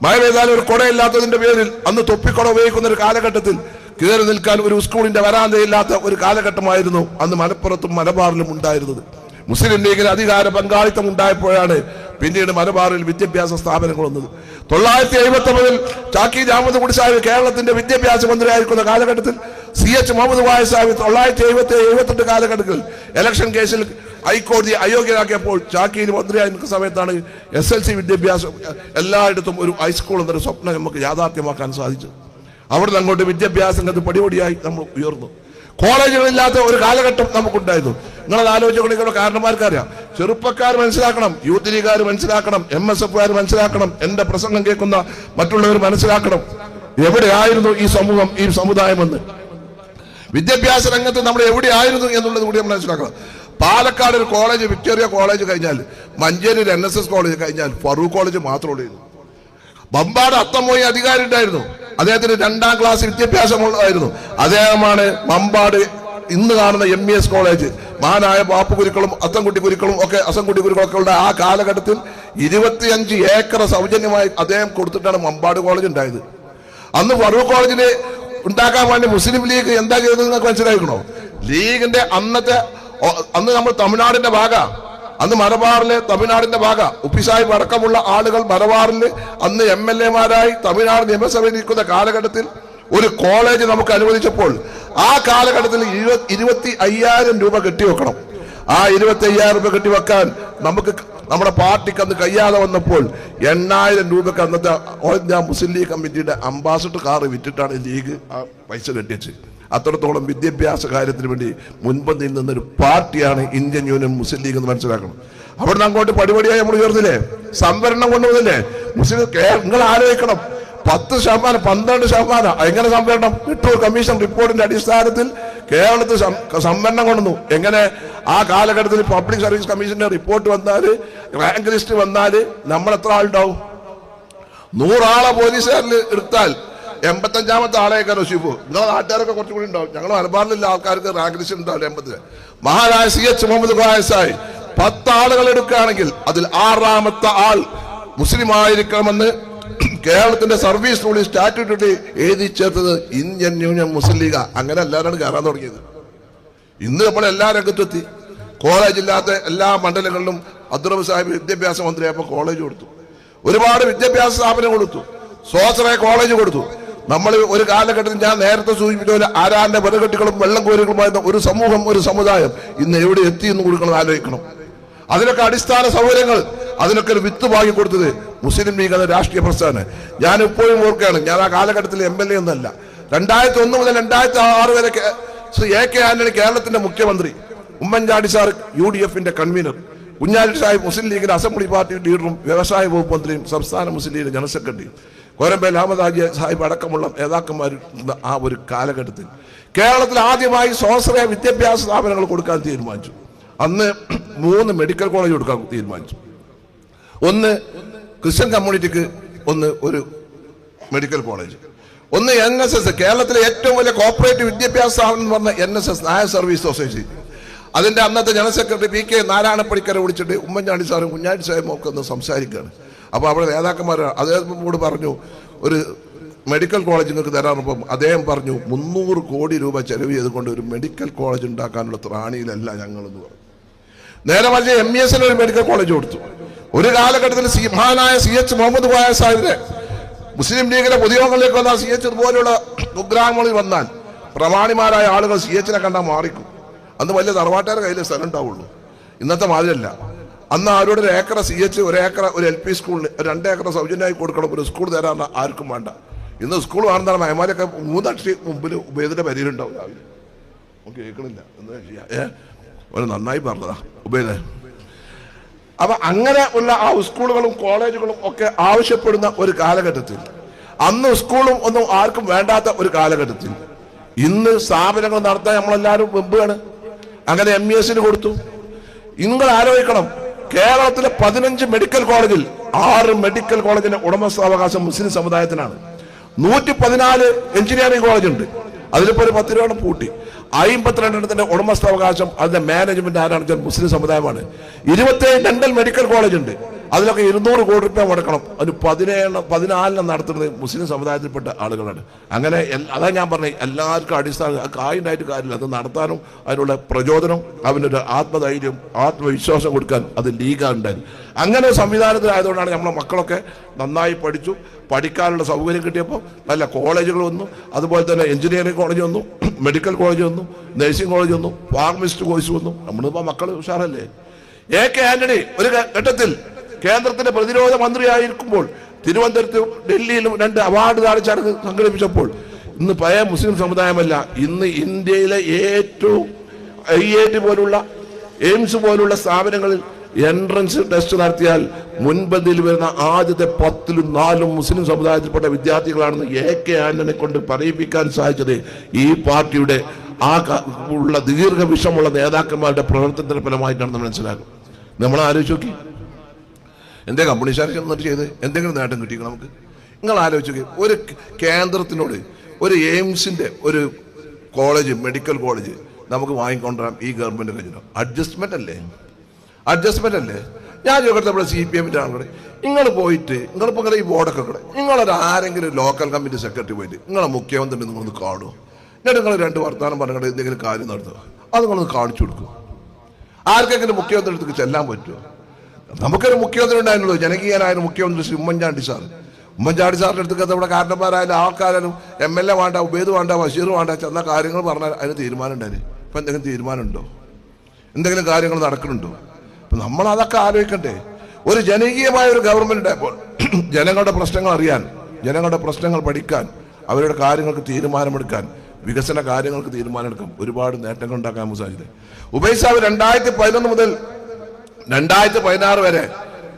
മഴ പെയ്താൽ ഒരു കുടയില്ലാത്തതിന്റെ പേരിൽ അന്ന് തൊപ്പിക്കുട ഉപയോഗിക്കുന്ന ഒരു കാലഘട്ടത്തിൽ കയറി നിൽക്കാൻ ഒരു സ്കൂളിന്റെ വരാന്തയില്ലാത്ത ഒരു കാലഘട്ടമായിരുന്നു അന്ന് മലപ്പുറത്തും മലബാറിലും ഉണ്ടായിരുന്നത്. മുസ്ലിം ലീഗിന് അധികാര പങ്കാളിത്തം ഉണ്ടായപ്പോഴാണ് പിന്നീട് മലബാറിൽ വിദ്യാഭ്യാസ സ്ഥാപനങ്ങൾ വന്നത്. 979 ചാക്കി അഹമ്മദ് കുട്ടി സാഹിബ് കേരളത്തിന്റെ വിദ്യാഭ്യാസ മന്ത്രിയായിരിക്കുന്ന കാലഘട്ടത്തിൽ CH മുഹമ്മദ് കോയ സാഹിബ് 977-78 കാലഘട്ടത്തിൽ ഇലക്ഷൻ കേസിൽ ഹൈക്കോടതി അയോഗ്യരാക്കിയപ്പോൾ ചാക്കിയിൽ മന്ത്രിയായിരിക്കുന്ന സമയത്താണ് SLC വിദ്യാഭ്യാസം എല്ലായിടത്തും ഒരു ഹൈസ്കൂൾ എന്നൊരു സ്വപ്നം നമുക്ക് യാഥാർത്ഥ്യമാക്കാൻ സാധിച്ചു. അവിടുന്ന് അങ്ങോട്ട് വിദ്യാഭ്യാസം പടിപടിയായി നമ്മൾ ഉയർന്നു. കോളേജുകളില്ലാത്ത ഒരു കാലഘട്ടം നമുക്കുണ്ടായിരുന്നു. നിങ്ങളത് ആലോചിച്ചുകൊണ്ടിരിക്കുന്ന കാരണന്മാർക്കറിയാം. ചെറുപ്പക്കാർ മനസ്സിലാക്കണം, യൂത്ത് ലീഗുകാർ മനസ്സിലാക്കണം, MSF-കാർ മനസ്സിലാക്കണം, എന്റെ പ്രസംഗം കേൾക്കുന്ന മറ്റുള്ളവർ മനസ്സിലാക്കണം. എവിടെയായിരുന്നു ഈ സമൂഹം, ഈ സമുദായമെന്ന്? വിദ്യാഭ്യാസ രംഗത്ത് നമ്മൾ എവിടെയായിരുന്നു എന്നുള്ളത് കൂടി നമ്മൾ മനസ്സിലാക്കണം. പാലക്കാട് ഒരു കോളേജ്, വിക്ടോറിയ കോളേജ് കഴിഞ്ഞാൽ, മഞ്ചേരി NSS കോളേജ് കഴിഞ്ഞാൽ ഫറൂഖ് കോളേജ് മാത്രമേ ഉള്ളൂ. മമ്പാട് അത്തമ്മോയി അധികാരി ഉണ്ടായിരുന്നു, അദ്ദേഹത്തിന് 2ാം ക്ലാസ് വിദ്യാഭ്യാസമുള്ളതായിരുന്നു. അദ്ദേഹമാണ് മമ്പാട് ഇന്ന് കാണുന്ന MES കോളേജ്. മഹാനായ ബാപ്പു കുരുക്കളും അത്തംകുട്ടി കുരുക്കളും ഒക്കെ, അസംകുട്ടി കുരുക്കളൊക്കെ ഉള്ള ആ കാലഘട്ടത്തിൽ 25 ഏക്കർ സൗജന്യമായി അദ്ദേഹം കൊടുത്തിട്ടാണ് മമ്പാട് കോളേജ് ഉണ്ടായത്. അന്ന് ഫറൂഖ് കോളേജിന് ഉണ്ടാക്കാൻ വേണ്ടി മുസ്ലിം ലീഗ് എന്താ ചെയ്തത് നിങ്ങൾക്ക് മനസ്സിലാക്കണോ? ലീഗിന്റെ അന്ന് നമ്മൾ തമിഴ്നാടിന്റെ ഭാഗ, അന്ന് മലബാറിലെ തമിഴ്നാടിന്റെ ഭാഗ ഉപ്പിസാഹിബ് അടക്കമുള്ള ആളുകൾ മലബാറിൽ അന്ന് MLA-മാരായി തമിഴ്നാട് നിയമസഭയിൽ ഇരിക്കുന്ന കാലഘട്ടത്തിൽ ഒരു കോളേജ് നമുക്ക് അനുവദിച്ചപ്പോൾ ആ കാലഘട്ടത്തിൽ 25,000 രൂപ കെട്ടിവെക്കണം. ആ 25,000 രൂപ കെട്ടിവെക്കാൻ നമുക്ക് നമ്മുടെ പാർട്ടിക്ക് അന്ന് കഴിയാതെ വന്നപ്പോൾ 8,000 രൂപക്ക് അന്നത്തെ ഓൾ ഇന്ത്യ മുസ്ലിം ലീഗ് കമ്മിറ്റിയുടെ അംബാസഡർ കാർ വിറ്റിട്ടാണ് ലീഗ് ആ പൈസ കെട്ടിവെച്ചത്. അത്രത്തോളം വിദ്യാഭ്യാസ കാര്യത്തിന് വേണ്ടി മുൻപന്തിയിൽ നിന്നൊരു പാർട്ടിയാണ് ഇന്ത്യൻ യൂണിയൻ മുസ്ലിം ലീഗ് എന്ന് മനസ്സിലാക്കണം. അവിടുന്ന് അങ്ങോട്ട് പടിപടിയായി നമ്മൾ ഉയർന്നില്ലേ, സംവരണം കൊണ്ടുവന്നില്ലേ. മുസ്ലിം നിങ്ങൾ ആലോചിക്കണം, 10%, 12%. എങ്ങനെ സംവരണം? വിട്ടൂർ കമ്മീഷൻ റിപ്പോർട്ടിന്റെ അടിസ്ഥാനത്തിൽ കേരളത്തിൽ സംവരണം കൊണ്ടുവന്നു. എങ്ങനെ? ആ കാലഘട്ടത്തിൽ പബ്ലിക് സർവീസ് കമ്മീഷന്റെ റിപ്പോർട്ട് വന്നാൽ, റാങ്ക് ലിസ്റ്റ് വന്നാൽ നമ്മൾ എത്ര ആളുണ്ടാവും? 100 ആളെ പോലീസുകാരിൽ എടുത്താൽ 85ാമത്തെ ആളേക്കാർ റഷീഫ്. നിങ്ങളെ നാട്ടുകാരൊക്കെ കുറച്ചുകൂടി ഉണ്ടാവും. ഞങ്ങൾ മലബാറിലുള്ള ആൾക്കാർക്ക് റാങ്ക് ലിസ്റ്റ് ഉണ്ടാവില്ല 80. മഹാനായ CH മുഹമ്മദ് ഖായസായി 10 ആളുകൾ എടുക്കുകയാണെങ്കിൽ അതിൽ 6ാമത്തെ ആൾ മുസ്ലിം ആയിരിക്കണമെന്ന് കേരളത്തിന്റെ സർവീസ് റൂളിൽ സ്റ്റാറ്റ്യൂട്ടിൽ എഴുതി ചേർത്തത് ഇന്ത്യൻ യൂണിയൻ മുസ്ലിം ലീഗ്. അങ്ങനെ എല്ലാവരും കയറാൻ തുടങ്ങിയത്. ഇന്ന് നമ്മൾ എല്ലാ രംഗത്തെത്തി. കോളേജ് ഇല്ലാത്ത എല്ലാ മണ്ഡലങ്ങളിലും അബ്ദുറഹ്മാൻ സാഹിബ് വിദ്യാഭ്യാസ മന്ത്രിയായപ്പോൾ കോളേജ് കൊടുത്തു, ഒരുപാട് വിദ്യാഭ്യാസ സ്ഥാപനം കൊടുത്തു, സ്വാശ്രയ കോളേജ് കൊടുത്തു. നമ്മൾ ഒരു കാലഘട്ടത്തിൽ ഞാൻ നേരത്തെ സൂചിപ്പിച്ച പോലെ ആരാന്റെ വെറുകെട്ടികളും വെള്ളം കോരികളുമായിരുന്ന ഒരു സമൂഹം, ഒരു സമുദായം ഇന്ന് എവിടെ എത്തി എന്ന് കൊടുക്കണം, ആലോചിക്കണം. അതിനൊക്കെ അടിസ്ഥാന സൗകര്യങ്ങൾ, അതിനൊക്കെ ഒരു വിത്ത് വാങ്ങി കൊടുത്തത് മുസ്ലിം ലീഗ് എന്ന രാഷ്ട്രീയ പ്രസ്ഥാനം. ഞാൻ ഇപ്പോഴും ഓർക്കുകയാണ്, ഞാൻ ആ കാലഘട്ടത്തിൽ MLA ഒന്നല്ല. 2001 മുതൽ 2006 വരെ ശ്രീ AK ആന്റണി കേരളത്തിന്റെ മുഖ്യമന്ത്രി, ഉമ്മൻചാണ്ടി സാർ UDF-ന്റെ കൺവീനർ, കുഞ്ഞാലി സാഹിബ് മുസ്ലിം ലീഗിന്റെ അസംബ്ലി പാർട്ടി ലീഡറും വ്യവസായ വകുപ്പ് മന്ത്രിയും സംസ്ഥാന മുസ്ലിം ലീഗ് ജനറൽ സെക്രട്ടറിയും, കോരമ്പേൽ അഹമ്മദ് ഹാജി സാഹിബ് അടക്കമുള്ള നേതാക്കന്മാർ ആ ഒരു കാലഘട്ടത്തിൽ കേരളത്തിൽ ആദ്യമായി സ്വാശ്രയ വിദ്യാഭ്യാസ സ്ഥാപനങ്ങൾ കൊടുക്കാൻ തീരുമാനിച്ചു. അന്ന് 3 മെഡിക്കൽ കോളേജ് കൊടുക്കാൻ തീരുമാനിച്ചു. ഒന്ന് ക്രിസ്ത്യൻ കമ്മ്യൂണിറ്റിക്ക്, ഒരു മെഡിക്കൽ കോളേജ്, ഒന്ന് NSS, കേരളത്തിലെ ഏറ്റവും വലിയ കോർപ്പറേറ്റ് വിദ്യാഭ്യാസ സ്ഥാപനം എന്ന് പറഞ്ഞ NSS, നായർ സർവീസ് സൊസൈറ്റി. അതിന്റെ അന്നത്തെ ജനറൽ സെക്രട്ടറി PK നാരായണപ്പണിക്കരെ വിളിച്ചിട്ട് ഉമ്മൻചാണ്ടി സാറും കുഞ്ഞാലി സാഹിബും ഒക്കെ ഒന്ന് സംസാരിക്കുകയാണ്. അപ്പോൾ അവിടെ നേതാക്കന്മാർ അദ്ദേഹത്തോട് പറഞ്ഞു, ഒരു മെഡിക്കൽ കോളേജ് നിങ്ങൾക്ക് തരാറുമ്പം അദ്ദേഹം പറഞ്ഞു 300 കോടി രൂപ ചെലവ് ചെയ്തുകൊണ്ട് ഒരു മെഡിക്കൽ കോളേജ് ഉണ്ടാക്കാനുള്ള ത്രാണിയിലല്ല ഞങ്ങളെന്ന് പറഞ്ഞു. നേരെ മറിച്ച് MES-ന് ഒരു മെഡിക്കൽ കോളേജ് കൊടുത്തു. ഒരു കാലഘട്ടത്തിൽ മഹാനായ CH മുഹമ്മദ് ഖായസാഹിബിനെ മുസ്ലിം ലീഗിലെ പൊതുയോഗങ്ങളിലേക്ക് വന്നാൽ CH ഇതുപോലെയുള്ള കുഗ്രാമങ്ങളിൽ വന്നാൽ പ്രമാണിമാരായ ആളുകൾ CH-നെ കണ്ടാൽ മാറിക്കും. അന്ന് വലിയ തറവാട്ടുകാരുടെ കയ്യിലെ സ്ഥലം ഉണ്ടാവുള്ളൂ, ഇന്നത്തെ മാതിരിയല്ല. അന്ന് ആരോട് 1 ഏക്കർ CH, 1 ഏക്കർ ഒരു LP സ്കൂളിന് 2 ഏക്കർ സൗജന്യമായി കൊടുക്കണം, ഒരു സ്കൂൾ തരാൻ ആർക്കും വേണ്ട. ഇന്ന് സ്കൂൾ വേണമെന്നാണ് മയമാരൊക്കെ 3 അക്ഷി മുമ്പിൽ ഉപേദിന്റെ പരിയിലുണ്ടാവും. രാവിലെ കേൾക്കണില്ല, എന്താ ചെയ്യാ, ഒരു നന്നായി പറഞ്ഞതാ ഉപേദ. അപ്പൊ അങ്ങനെ ഉള്ള ആ സ്കൂളുകളും കോളേജുകളും ഒക്കെ ആവശ്യപ്പെടുന്ന ഒരു കാലഘട്ടത്തിൽ, അന്ന് സ്കൂളും ഒന്നും ആർക്കും വേണ്ടാത്ത ഒരു കാലഘട്ടത്തിൽ ഇന്ന് സ്ഥാപനങ്ങൾ നടത്താൻ നമ്മളെല്ലാവരും വെമ്പുകയാണ്. അങ്ങനെ MES-ന് കൊടുത്തു. നിങ്ങൾ ആലോചിക്കണം, കേരളത്തിലെ 15 മെഡിക്കൽ കോളേജിൽ 6 മെഡിക്കൽ കോളേജിന്റെ ഉടമസ്ഥാവകാശം മുസ്ലിം സമുദായത്തിനാണ്. 114 എഞ്ചിനീയറിംഗ് കോളേജ് ഉണ്ട്, അതിലിപ്പോ ഒരു 10 രൂപ പൂട്ടി. 52 ഉടമസ്ഥാവകാശം, അതിന്റെ മാനേജ്മെന്റ് ആരാണെന്ന് വെച്ചാൽ മുസ്ലിം സമുദായമാണ്. 27 ഡെന്റൽ മെഡിക്കൽ കോളേജ് ഉണ്ട്, അതിലൊക്കെ 200 കോടി രൂപ മുടക്കണം. അതിന് 14 നടത്തുന്നത് മുസ്ലിം സമുദായത്തിൽപ്പെട്ട ആളുകളാണ്. അങ്ങനെ അതാ ഞാൻ പറഞ്ഞത്, എല്ലാവർക്കും അടിസ്ഥാന കായുണ്ടായിട്ട് കാര്യമില്ല. അത് നടത്താനും അതിനുള്ള പ്രചോദനം, അവനൊരു ആത്മധൈര്യം, ആത്മവിശ്വാസം കൊടുക്കാൻ അത് ലീഗുണ്ടായി. അങ്ങനെ സംവിധാനത്തിലായതുകൊണ്ടാണ് നമ്മളെ മക്കളൊക്കെ നന്നായി പഠിച്ചു. പഠിക്കാനുള്ള സൗകര്യം കിട്ടിയപ്പോൾ നല്ല കോളേജുകൾ വന്നു. അതുപോലെ തന്നെ എഞ്ചിനീയറിംഗ് കോളേജ് വന്നു, മെഡിക്കൽ കോളേജ് വന്നു, നഴ്സിംഗ് കോളേജ് വന്നു, ഫാർമസിസ്റ്റ് കോഴ്സ് വന്നു. നമ്മളിപ്പോൾ മക്കൾ ഉഷാറല്ലേ. AK ആന്റണി ഒരു ഘട്ടത്തിൽ കേന്ദ്രത്തിന്റെ പ്രതിരോധ മന്ത്രിയായിരിക്കുമ്പോൾ തിരുവനന്തപുരത്തും ഡൽഹിയിലും 2 അവാർഡ് ദാന ചടങ്ങ് സംഘടിപ്പിച്ചപ്പോൾ ഇന്ന് പഴയ മുസ്ലിം സമുദായമല്ല, ഇന്ന് ഇന്ത്യയിലെ ഏറ്റവും IIT പോലുള്ള, എയിംസ് പോലുള്ള സ്ഥാപനങ്ങളിൽ എൻട്രൻസ് ടെസ്റ്റ് നടത്തിയാൽ മുൻപന്തിയിൽ വരുന്ന ആദ്യത്തെ 10-ലും 4 മുസ്ലിം സമുദായത്തിൽപ്പെട്ട വിദ്യാർത്ഥികളാണെന്ന് AK ആന്റണിയെ കൊണ്ട് പറയിപ്പിക്കാൻ സാധിച്ചത് ഈ പാർട്ടിയുടെ ഉള്ള ദീർഘവിഷമുള്ള നേതാക്കന്മാരുടെ പ്രവർത്തനത്തിന്റെ ഫലമായിട്ടാണെന്ന് മനസ്സിലാക്കും. നമ്മൾ ആലോചിച്ച് നോക്കി, എന്തേ കമ്മ്യൂണിസ്റ്റുകാർക്ക് എന്നിട്ട് ചെയ്ത് എന്തെങ്കിലും നേട്ടം കിട്ടിയോ നമുക്ക്? നിങ്ങൾ ആലോചിച്ച് നോക്കി, ഒരു കേന്ദ്രത്തിനോട് ഒരു എയിംസിന്റെ ഒരു കോളേജ്, മെഡിക്കൽ കോളേജ് നമുക്ക് വാങ്ങിക്കൊണ്ടുവരാം ഈ ഗവൺമെന്റ് കഴിഞ്ഞോ? അഡ്ജസ്റ്റ്മെന്റ് അല്ലേ? ഞാൻ ചോദിക്കട്ടെ, നമ്മുടെ CPM-ന്റെ ആളുകൾ, നിങ്ങൾ പോയിട്ട് നിങ്ങളിപ്പോൾ ഇങ്ങനെ ഈ ബോർഡൊക്കെ കൂടെ നിങ്ങളൊരു ആരെങ്കിലും ലോക്കൽ കമ്മിറ്റി സെക്രട്ടറി പോയിട്ട് നിങ്ങളെ മുഖ്യമന്ത്രി നിങ്ങളൊന്ന് കാണുമോ? എന്നിട്ട് നിങ്ങൾ 2 വർത്തമാനം പറഞ്ഞിട്ട് എന്തെങ്കിലും കാര്യം നടത്തുക, അത് നിങ്ങളൊന്ന് കാണിച്ചു കൊടുക്കും. ആർക്കെങ്കിലും മുഖ്യമന്ത്രി അടുത്തേക്ക് ചെല്ലാൻ പറ്റുമോ? നമുക്കൊരു മുഖ്യമന്ത്രി ഉണ്ടായിരുന്നല്ലോ, ജനകീയനായ മുഖ്യമന്ത്രി ശ്രീ ഉമ്മൻചാണ്ടി സാറിന്റെ അടുത്തേക്ക് നമ്മുടെ കാരണന്മാരായാലും ആൾക്കാരായാലും MLA വേണ്ട, ഉബൈദ് വേണ്ട, ബഷീർ വേണ്ട, ചെന്ന കാര്യങ്ങൾ പറഞ്ഞാൽ അതിന് തീരുമാനം ഉണ്ടായിരുന്നു. ഇപ്പം എന്തെങ്കിലും തീരുമാനമുണ്ടോ? എന്തെങ്കിലും കാര്യങ്ങൾ നടക്കുന്നുണ്ടോ? അപ്പം നമ്മൾ അതൊക്കെ ആലോചിക്കണ്ടേ? ഒരു ജനകീയമായ ഒരു ഗവൺമെന്റ് ഉണ്ടായപ്പോൾ ജനങ്ങളുടെ പ്രശ്നങ്ങൾ അറിയാൻ, ജനങ്ങളുടെ പ്രശ്നങ്ങൾ പഠിക്കാൻ, അവരുടെ കാര്യങ്ങൾക്ക് തീരുമാനമെടുക്കാൻ, വികസന കാര്യങ്ങൾക്ക് തീരുമാനമെടുക്കാം, ഒരുപാട് നേട്ടങ്ങൾ ഉണ്ടാക്കാൻ നമുക്ക് സാധിച്ചത്. ഉബൈദ് സാഹിബ് 2011 മുതൽ 2016 വരെ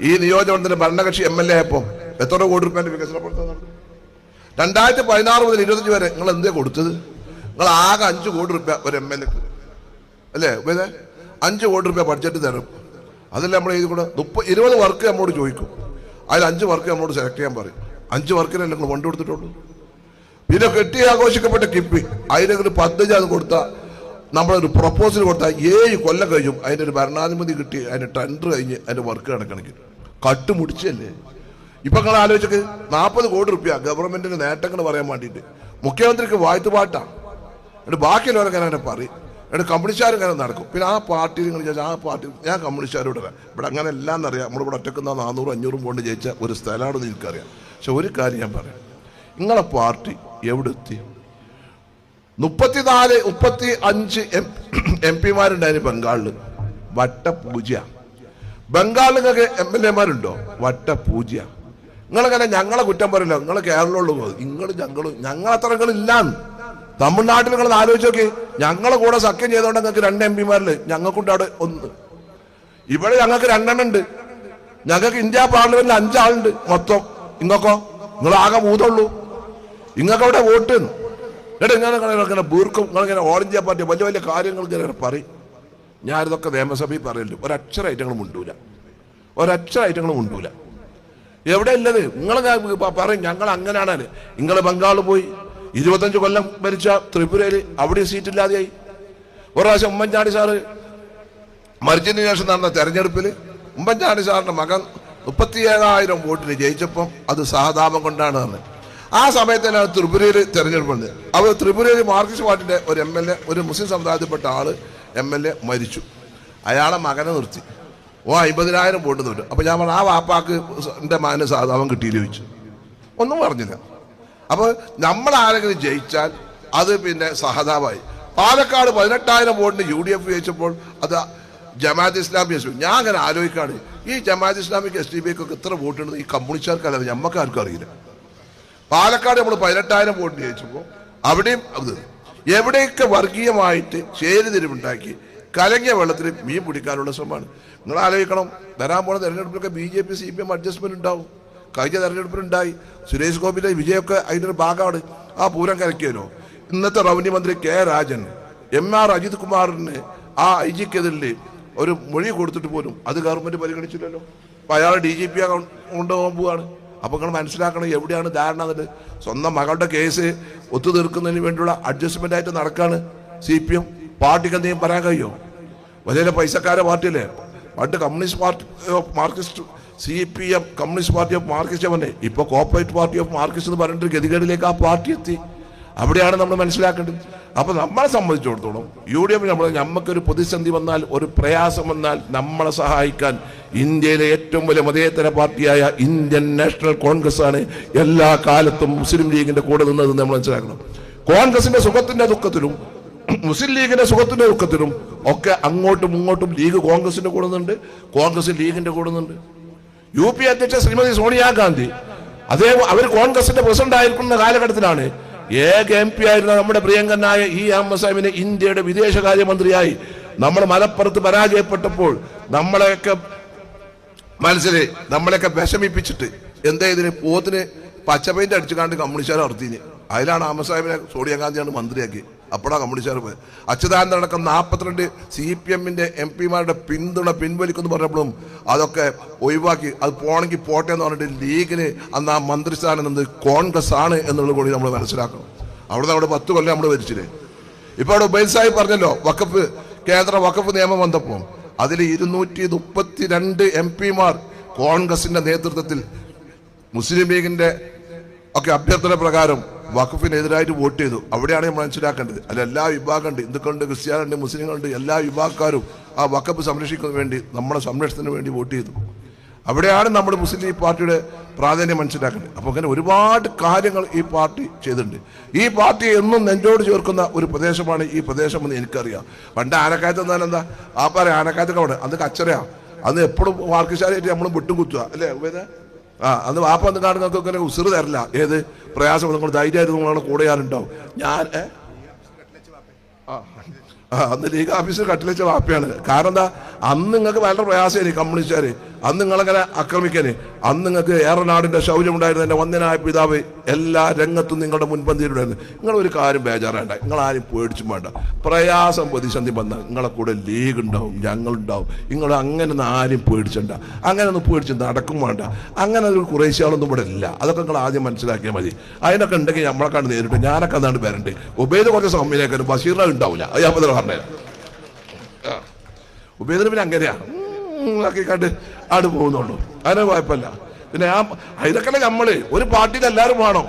ഈ നിയോജകമണ്ഡലത്തിന്റെ ഭരണകക്ഷി MLA ആയപ്പോൾ എത്ര കോടി രൂപയുടെ വികസന പ്രവർത്തനം നടന്നു? 2016 മുതൽ 25 വരെ നിങ്ങൾ എന്തേ കൊടുത്തത്? നിങ്ങൾ ആകെ 5 കോടി രൂപ ഒരു MLA അല്ലേ? 5 കോടി രൂപ ബഡ്ജറ്റ് തരും. അതല്ല നമ്മൾ എഴുതി കൂടെ 20 വർക്ക് നമ്മോട് ചോദിക്കും, അതിൽ 5 വർക്ക് നമ്മോട് സെലക്ട് ചെയ്യാൻ പറയും. 5 വർക്കിനല്ലേ നിങ്ങൾ ഫണ്ട് കൊടുത്തിട്ടുള്ളൂ. പിന്നെ കെട്ടി ആഘോഷിക്കപ്പെട്ട കിഫ്ബി അതിനൊരു പദ്ധതി അത് കൊടുത്താൽ, നമ്മളൊരു പ്രപ്പോസൽ കൊടുത്താൽ 7 കൊല്ലം കഴിയും അതിൻ്റെ ഒരു ഭരണാനുമതി കിട്ടി, അതിൻ്റെ ടെൻഡർ കഴിഞ്ഞ് അതിൻ്റെ വർക്ക് കണക്കണക്കിന് കട്ടുമുടിച്ചല്ലേ. ഇപ്പൊ നിങ്ങൾ ആലോചിച്ചത് 40 കോടി രൂപ ഗവൺമെന്റിന്റെ നേട്ടങ്ങൾ പറയാൻ വേണ്ടിയിട്ട് മുഖ്യമന്ത്രിക്ക് വായ്ത്തുപാട്ടാ. എന്നിട്ട് ബാക്കിയുള്ളവരൊക്കെ അങ്ങനെ പറയും, എന്നിട്ട് കമ്മ്യൂണിസ്റ്റുകാരങ്ങനെ നടക്കും. പിന്നെ ആ പാർട്ടി നിങ്ങൾ ചോദിച്ചാൽ ആ പാർട്ടി ഞാൻ കമ്മ്യൂണിസ്റ്റുകാരോട് ഇവിടെ അങ്ങനെ എല്ലാം എന്നറിയാം. നമ്മളിവിടെ ഒറ്റക്കുന്ന 400-500 കൊണ്ട് ജയിച്ച ഒരു സ്ഥലമാണെന്ന് എനിക്കറിയാം. പക്ഷെ ഒരു കാര്യം ഞാൻ പറയാം, നിങ്ങളെ പാർട്ടി എവിടെ എത്തി? 34-35 MP-മാരുണ്ടായിരുന്നു ബംഗാളിൽ, വട്ടപൂജ. ബംഗാളിൽ നിങ്ങൾക്ക് MLA-മാരുണ്ടോ? വട്ടപൂജ. നിങ്ങളങ്ങനെ ഞങ്ങളെ കുറ്റം പറയില്ല, നിങ്ങൾ കേരളമുള്ളൂ, ഞങ്ങളത്രങ്ങളില്ലാന്ന്. തമിഴ്നാട്ടിൽ നിങ്ങൾ ആലോചിച്ച് നോക്കി, ഞങ്ങളെ കൂടെ സഖ്യം ചെയ്തോണ്ട് നിങ്ങൾക്ക് 2 MP-മാരില്, ഞങ്ങൾക്കുണ്ട് അവിടെ 1. ഇവിടെ ഞങ്ങൾക്ക് 2 ഉണ്ട്. ഞങ്ങൾക്ക് ഇന്ത്യ പാർലമെന്റിൽ 5 ആളുണ്ട് മൊത്തം. ഇങ്ങക്കോ? നിങ്ങൾ ആകെ 3 ഉള്ളൂ. ഇങ്ങക്ക് അവിടെ വോട്ട്. എന്നിട്ട് ഇങ്ങനെ ബൂർക്കും നിങ്ങളിങ്ങനെ ഓൾ ഇന്ത്യ പാർട്ടി വലിയ വലിയ കാര്യങ്ങൾ ഇങ്ങനെ പറയും. ഞാനിതൊക്കെ നിയമസഭയിൽ പറയല്ലോ, ഒരക്ഷരമായിട്ടങ്ങൾ മുണ്ടൂല. എവിടെ ഉള്ളത്? നിങ്ങൾ പറയും ഞങ്ങൾ അങ്ങനെയാണ്. നിങ്ങൾ ബംഗാളിൽ പോയി 25 കൊല്ലം ഭരിച്ച ത്രിപുരയിൽ അവിടെ സീറ്റില്ലാതെയായി. ഒരു പ്രാവശ്യം ഉമ്മൻചാണ്ടി സാറ് മരിച്ചതിന് ശേഷം നടന്ന തെരഞ്ഞെടുപ്പിൽ ഉമ്മൻചാണ്ടി സാറിന്റെ മകൻ 37,000 വോട്ടിന് ജയിച്ചപ്പം അത് സഹതാപം കൊണ്ടാണ് പറഞ്ഞത്. ആ സമയത്താണ് ത്രിപുരയിൽ തെരഞ്ഞെടുപ്പ് വന്നത്. അവർ ത്രിപുരയിൽ മാർക്സിസ്റ്റ് പാർട്ടിയുടെ ഒരു MLA, ഒരു മുസ്ലിം സമുദായത്തിൽപ്പെട്ട ആള് MLA മരിച്ചു. അയാളെ മകനെ നിർത്തി. 50,000 വോട്ട് തോറ്റു. അപ്പൊ ഞാൻ പറഞ്ഞു, ആ വാപ്പാക്ക് എൻ്റെ മകന് സഹതാപം കിട്ടിയില്ല ചോദിച്ചു. ഒന്നും പറഞ്ഞില്ല. അപ്പോൾ നമ്മൾ ആരെങ്കിലും ജയിച്ചാൽ അത് പിന്നെ സഹതാപമായി. പാലക്കാട് 18,000 വോട്ടിന് UDF ജയിച്ചപ്പോൾ അത് ജമാഅത്ത് ഇസ്ലാമി ജയിച്ചു. ഞാൻ അങ്ങനെ ആലോചിക്കാണ്, ഈ ജമാഅത്ത് ഇസ്ലാമിക്ക് SDPക്കൊക്കെ എത്ര വോട്ടുണ്ടെന്ന് ഈ കമ്മ്യൂണിസ്റ്റുകാർക്കല്ലാതെ ഞമ്മക്കാർക്കും അറിയില്ല. പാലക്കാട് നമ്മൾ 18,000 വോട്ടിന് ജയിച്ചപ്പോൾ അവിടെയും അത് എവിടെയൊക്കെ വർഗീയമായിട്ട് ചേരിതിരിവുണ്ടാക്കി കലങ്ങിയ വെള്ളത്തിൽ മീൻ പിടിക്കാനുള്ള ശ്രമമാണ്. നിങ്ങൾ ആലോചിക്കണം, വരാൻ പോണ തെരഞ്ഞെടുപ്പിലൊക്കെ BJP CPM അഡ്ജസ്റ്റ്മെന്റ് ഉണ്ടാവും. കഴിഞ്ഞ തെരഞ്ഞെടുപ്പിലുണ്ടായി. സുരേഷ് ഗോപിയുടെ വിജയമൊക്കെ അതിൻ്റെ ഒരു ഭാഗമാണ്. ആ പൂരം കലക്കിയല്ലോ. ഇന്നത്തെ റവന്യൂ മന്ത്രി K. രാജൻ MR അജിത് കുമാറിന് ആ IG-ക്കെതിരെ ഒരു മൊഴി കൊടുത്തിട്ട് പോലും അത് ഗവൺമെന്റ് പരിഗണിച്ചില്ലല്ലോ. അപ്പൊ അയാൾ DGP കൊണ്ടുപോകാൻ പോവാണ്. അപ്പൊ നിങ്ങൾ മനസ്സിലാക്കണം എവിടെയാണ് ധാരണ എന്നത്. സ്വന്തം മകളുടെ കേസ് ഒത്തുതീർക്കുന്നതിന് വേണ്ടിയുള്ള അഡ്ജസ്റ്റ്മെന്റ് ആയിട്ട് നടക്കാണ് CPM. പാർട്ടിക്ക് എന്തെങ്കിലും പറയാൻ കഴിയുമോ? വലിയ പൈസക്കാരെ പാർട്ടിയല്ലേ. പണ്ട് communist party of Marxist CPM communist party of Marxist പറഞ്ഞേ, ഇപ്പൊ കോർപ്പറേറ്റ് പാർട്ടി ഓഫ് മാർക്സിസ്റ്റ് എന്ന് പറഞ്ഞിട്ട് ഗതികേടിലേക്ക് ആ പാർട്ടി എത്തി. അവിടെയാണ് നമ്മൾ മനസ്സിലാക്കേണ്ടത്. അപ്പൊ നമ്മളെ സംബന്ധിച്ചിടത്തോളം UDF നമുക്കൊരു പ്രതിസന്ധി വന്നാൽ, ഒരു പ്രയാസം വന്നാൽ നമ്മളെ സഹായിക്കാൻ ഇന്ത്യയിലെ ഏറ്റവും വലിയ മതേതര പാർട്ടിയായ ഇന്ത്യൻ നാഷണൽ കോൺഗ്രസ് ആണ് എല്ലാ കാലത്തും മുസ്ലിം ലീഗിന്റെ കൂടെ നിന്നത് നമ്മൾ മനസ്സിലാക്കണം. കോൺഗ്രസിന്റെ സുഖത്തിന്റെ ദുഃഖത്തിലും മുസ്ലിം ലീഗിന്റെ സുഖത്തിന്റെ ദുഃഖത്തിലും ഒക്കെ അങ്ങോട്ടും ഇങ്ങോട്ടും ലീഗ് കോൺഗ്രസിന്റെ കൂടെ നിന്നുണ്ട്, കോൺഗ്രസ് ലീഗിന്റെ കൂടെ നിന്നുണ്ട്. UP അധ്യക്ഷ ശ്രീമതി സോണിയാഗാന്ധി അവർ കോൺഗ്രസിന്റെ പ്രസിഡന്റ് ആയിരിക്കുന്ന കാലഘട്ടത്തിലാണ് ഏക MP ആയിരുന്ന നമ്മുടെ പ്രിയങ്കനായ അഹമ്മദ് സാഹിബിനെ ഇന്ത്യയുടെ വിദേശകാര്യമന്ത്രിയായി നമ്മൾ മലപ്പുറത്ത് പരാജയപ്പെട്ടപ്പോൾ നമ്മളെയൊക്കെ മനസ്സിലായി? നമ്മളെയൊക്കെ വിഷമിപ്പിച്ചിട്ട് എന്താ ഇതിന് പോത്തിന് പച്ച പെയിന്റ് അടിച്ചു കാണ്ട് കമ്മ്യൂണിസ്റ്റുകാർ നടത്തിന്. അതിലാണ് അഹമ്മദ് സാഹിബിനെ സോണിയാഗാന്ധിയാണ് മന്ത്രിയാക്കി. അപ്പോഴാണ് കമ്മ്യൂണിസ്റ്റുകാർ പോയത്. അച്യുതാനന്ദൻ അടക്കം 42 CPM MP പിന്തുണ പിൻവലിക്കുമെന്ന് പറഞ്ഞപ്പോഴും അതൊക്കെ ഒഴിവാക്കി. അത് പോണെങ്കിൽ പോട്ടെ എന്ന് പറഞ്ഞിട്ട് ലീഗിന് അന്ന് ആ മന്ത്രിസ്ഥാനം എന്നത് കോൺഗ്രസ് ആണ് എന്നുള്ളത് കൂടി നമ്മൾ മനസ്സിലാക്കണം. അവിടെ 10 കൊല്ലം നമ്മൾ ഭരിച്ചില്ലേ. ഇപ്പോൾ അവിടെ ഉബൈദ് സാഹിബ് പറഞ്ഞല്ലോ, വഖഫ് കേന്ദ്ര വഖഫ് നിയമം വന്നപ്പോൾ അതിൽ 232 MP കോൺഗ്രസിന്റെ നേതൃത്വത്തിൽ മുസ്ലിം ലീഗിന്റെ ഒക്കെ അഭ്യർത്ഥന പ്രകാരം വഖഫിനെതിരായിട്ട് വോട്ട് ചെയ്തു. അവിടെയാണ് നമ്മൾ മനസ്സിലാക്കേണ്ടത്. അല്ല, എല്ലാ വിഭാഗമുണ്ട്, ഹിന്ദുക്കളുണ്ട്, ക്രിസ്ത്യാനുണ്ട്, മുസ്ലിങ്ങളുണ്ട്, എല്ലാ വിഭാഗക്കാരും ആ വഖഫ് സംരക്ഷിക്കുന്നതിന് വേണ്ടി, നമ്മുടെ സംരക്ഷണത്തിന് വേണ്ടി വോട്ട് ചെയ്തു. അവിടെയാണ് നമ്മൾ മുസ്ലിം ലീഗ് പാർട്ടിയുടെ പ്രാധാന്യം മനസ്സിലാക്കേണ്ടത്. അപ്പോൾ അങ്ങനെ ഒരുപാട് കാര്യങ്ങൾ ഈ പാർട്ടി ചെയ്തിട്ടുണ്ട്. ഈ പാർട്ടി എന്നും നെഞ്ചോട് ചേർക്കുന്ന ഒരു പ്രദേശമാണ് ഈ പ്രദേശമെന്ന് എനിക്കറിയാം. പണ്ട് ആനക്കായത്ത് എന്നാൽ എന്താ ആ പറയാം, ആനക്കായത്തൊക്കെ അവിടെ അന്ന് കച്ചറയാണ്. അന്ന് എപ്പോഴും വാർക്കിശാലായിട്ട് നമ്മൾ വിട്ടും കുത്തുക അല്ലേ ഉപേദ? അന്ന് വാപ്പ അന്ന് കാണുന്നതൊക്കെ ഇങ്ങനെ ഉസിറ് തരില്ല. ഏത് പ്രയാസം നിങ്ങൾ ധൈര്യമായിരുന്നു, നിങ്ങളുടെ കൂടെ ഞാനുണ്ടാവും. ഞാൻ അന്ന് ലീഗ് ഓഫീസിൽ കട്ടിലെച്ച വാപ്പയാണ്. കാരണം എന്താ, അന്ന് നിങ്ങൾക്ക് വളരെ പ്രയാസമായിരുന്നു കമ്മ്യൂണിസ്റ്റുകാർ. അന്ന് നിങ്ങളങ്ങനെ ആക്രമിക്കാന്. അന്ന് നിങ്ങൾക്ക് ഏറനാടിന്റെ ശൗര്യം ഉണ്ടായിരുന്നു. എൻ്റെ വന്ദനായ പിതാവ് എല്ലാ രംഗത്തും നിങ്ങളുടെ മുൻപന്തിയിലുണ്ടായിരുന്നു. നിങ്ങളൊരു കാര്യം ബേജാറാണ്ട, നിങ്ങളാരും പേടിച്ചും വേണ്ട. പ്രയാസം പ്രതിസന്ധി വന്നാൽ നിങ്ങളെ കൂടെ ലീഗ് ഉണ്ടാവും, ഞങ്ങളുണ്ടാവും. നിങ്ങൾ അങ്ങനെ ഒന്നും ആരും പേടിച്ചണ്ട, അങ്ങനെ ഒന്നും പേടിച്ച് നടക്കും വേണ്ട. അങ്ങനെ ഒരു കുറേശ്ശാളൊന്നും ഇവിടെ ഇല്ല. അതൊക്കെ നിങ്ങൾ ആദ്യം മനസ്സിലാക്കിയാൽ മതി. അതിനൊക്കെ ഉണ്ടെങ്കിൽ നമ്മളെ കണ്ട് നേരിട്ട് ഞാനൊക്കെ അതാണ് വരണ്ട്. ഉബൈദ് കുറച്ച് സൗമ്യനേക്കാരും ബഷീറിനെ ഉണ്ടാവില്ല. അത് ഞാൻ പറഞ്ഞേ. ഉബൈദിന് പിന്നെ അങ്ങനെയാ ആക്കി കണ്ട് ആട് പോകുന്നുള്ളൂ. അതിന് കുഴപ്പമില്ല. പിന്നെ ഇതൊക്കെ നമ്മള് ഒരു പാർട്ടിയിൽ എല്ലാവരും വേണം,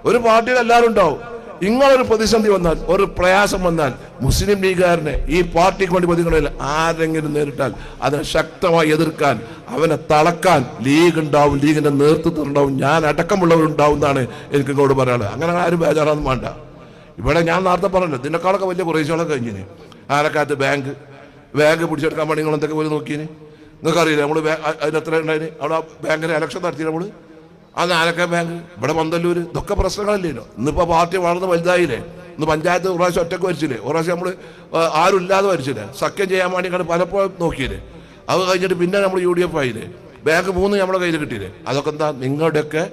ഒരു പാർട്ടിയിൽ എല്ലാവരും ഉണ്ടാവും. ഇങ്ങളൊരു പ്രതിസന്ധി വന്നാൽ, ഒരു പ്രയാസം വന്നാൽ മുസ്ലിം ലീഗുകാരനെ ഈ പാർട്ടിക്ക് വേണ്ടി പ്രതികളിൽ ആരെങ്കിലും നേരിട്ടാൽ അതിനെ ശക്തമായി എതിർക്കാൻ, അവനെ തളക്കാൻ ലീഗ് ഉണ്ടാവും, ലീഗിന്റെ നേതൃത്വം ഉണ്ടാവും, ഞാൻ അടക്കമുള്ളവരുണ്ടാവും എന്നാണ് എനിക്ക് ഇങ്ങോട്ട് പറയാനുള്ളത്. അങ്ങനെ ആരും ബേജാറൊന്നും വേണ്ട. ഇവിടെ ഞാൻ നേരത്തെ പറഞ്ഞല്ലോ, ഇതിനേക്കാളൊക്കെ വലിയ കുറേശ്ശോളൊക്കെ കഴിഞ്ഞിന്. ആനക്കാലത്ത് ബാങ്ക് പിടിച്ചെടുക്കാൻ വേണ്ടി നിങ്ങൾ എന്തൊക്കെ പോയി നോക്കിന് നിങ്ങൾക്കറിയില്ല. നമ്മൾ അതിനെത്ര ഉണ്ടായിന് അവിടെ ബാങ്കിന് ഇലക്ഷൻ നടത്തി. നമ്മൾ അന്ന് ആനക്കായ ബാങ്ക്, ഇവിടെ പന്തല്ലൂർ, ഇതൊക്കെ പ്രശ്നങ്ങളില്ലല്ലോ. ഇന്നിപ്പോൾ പാർട്ടി വളർന്ന് വലുതായില്ലേ. ഇന്ന് പഞ്ചായത്ത് ഒരു പ്രാവശ്യം ഒറ്റക്ക് വരിച്ചില്ലേ, ഒരു പ്രാവശ്യം നമ്മൾ ആരും ഇല്ലാതെ വരിച്ചില്ലേ, സഖ്യം ചെയ്യാൻ വേണ്ടി കണ്ട് പലപ്പോഴും നോക്കിയില്ലേ. അത് കഴിഞ്ഞിട്ട് പിന്നെ നമ്മൾ UDF ആയില്ലേ, ബാങ്ക് 3 നമ്മുടെ കയ്യിൽ കിട്ടിയില്ലേ. അതൊക്കെ എന്താ, നിങ്ങളുടെയൊക്കെ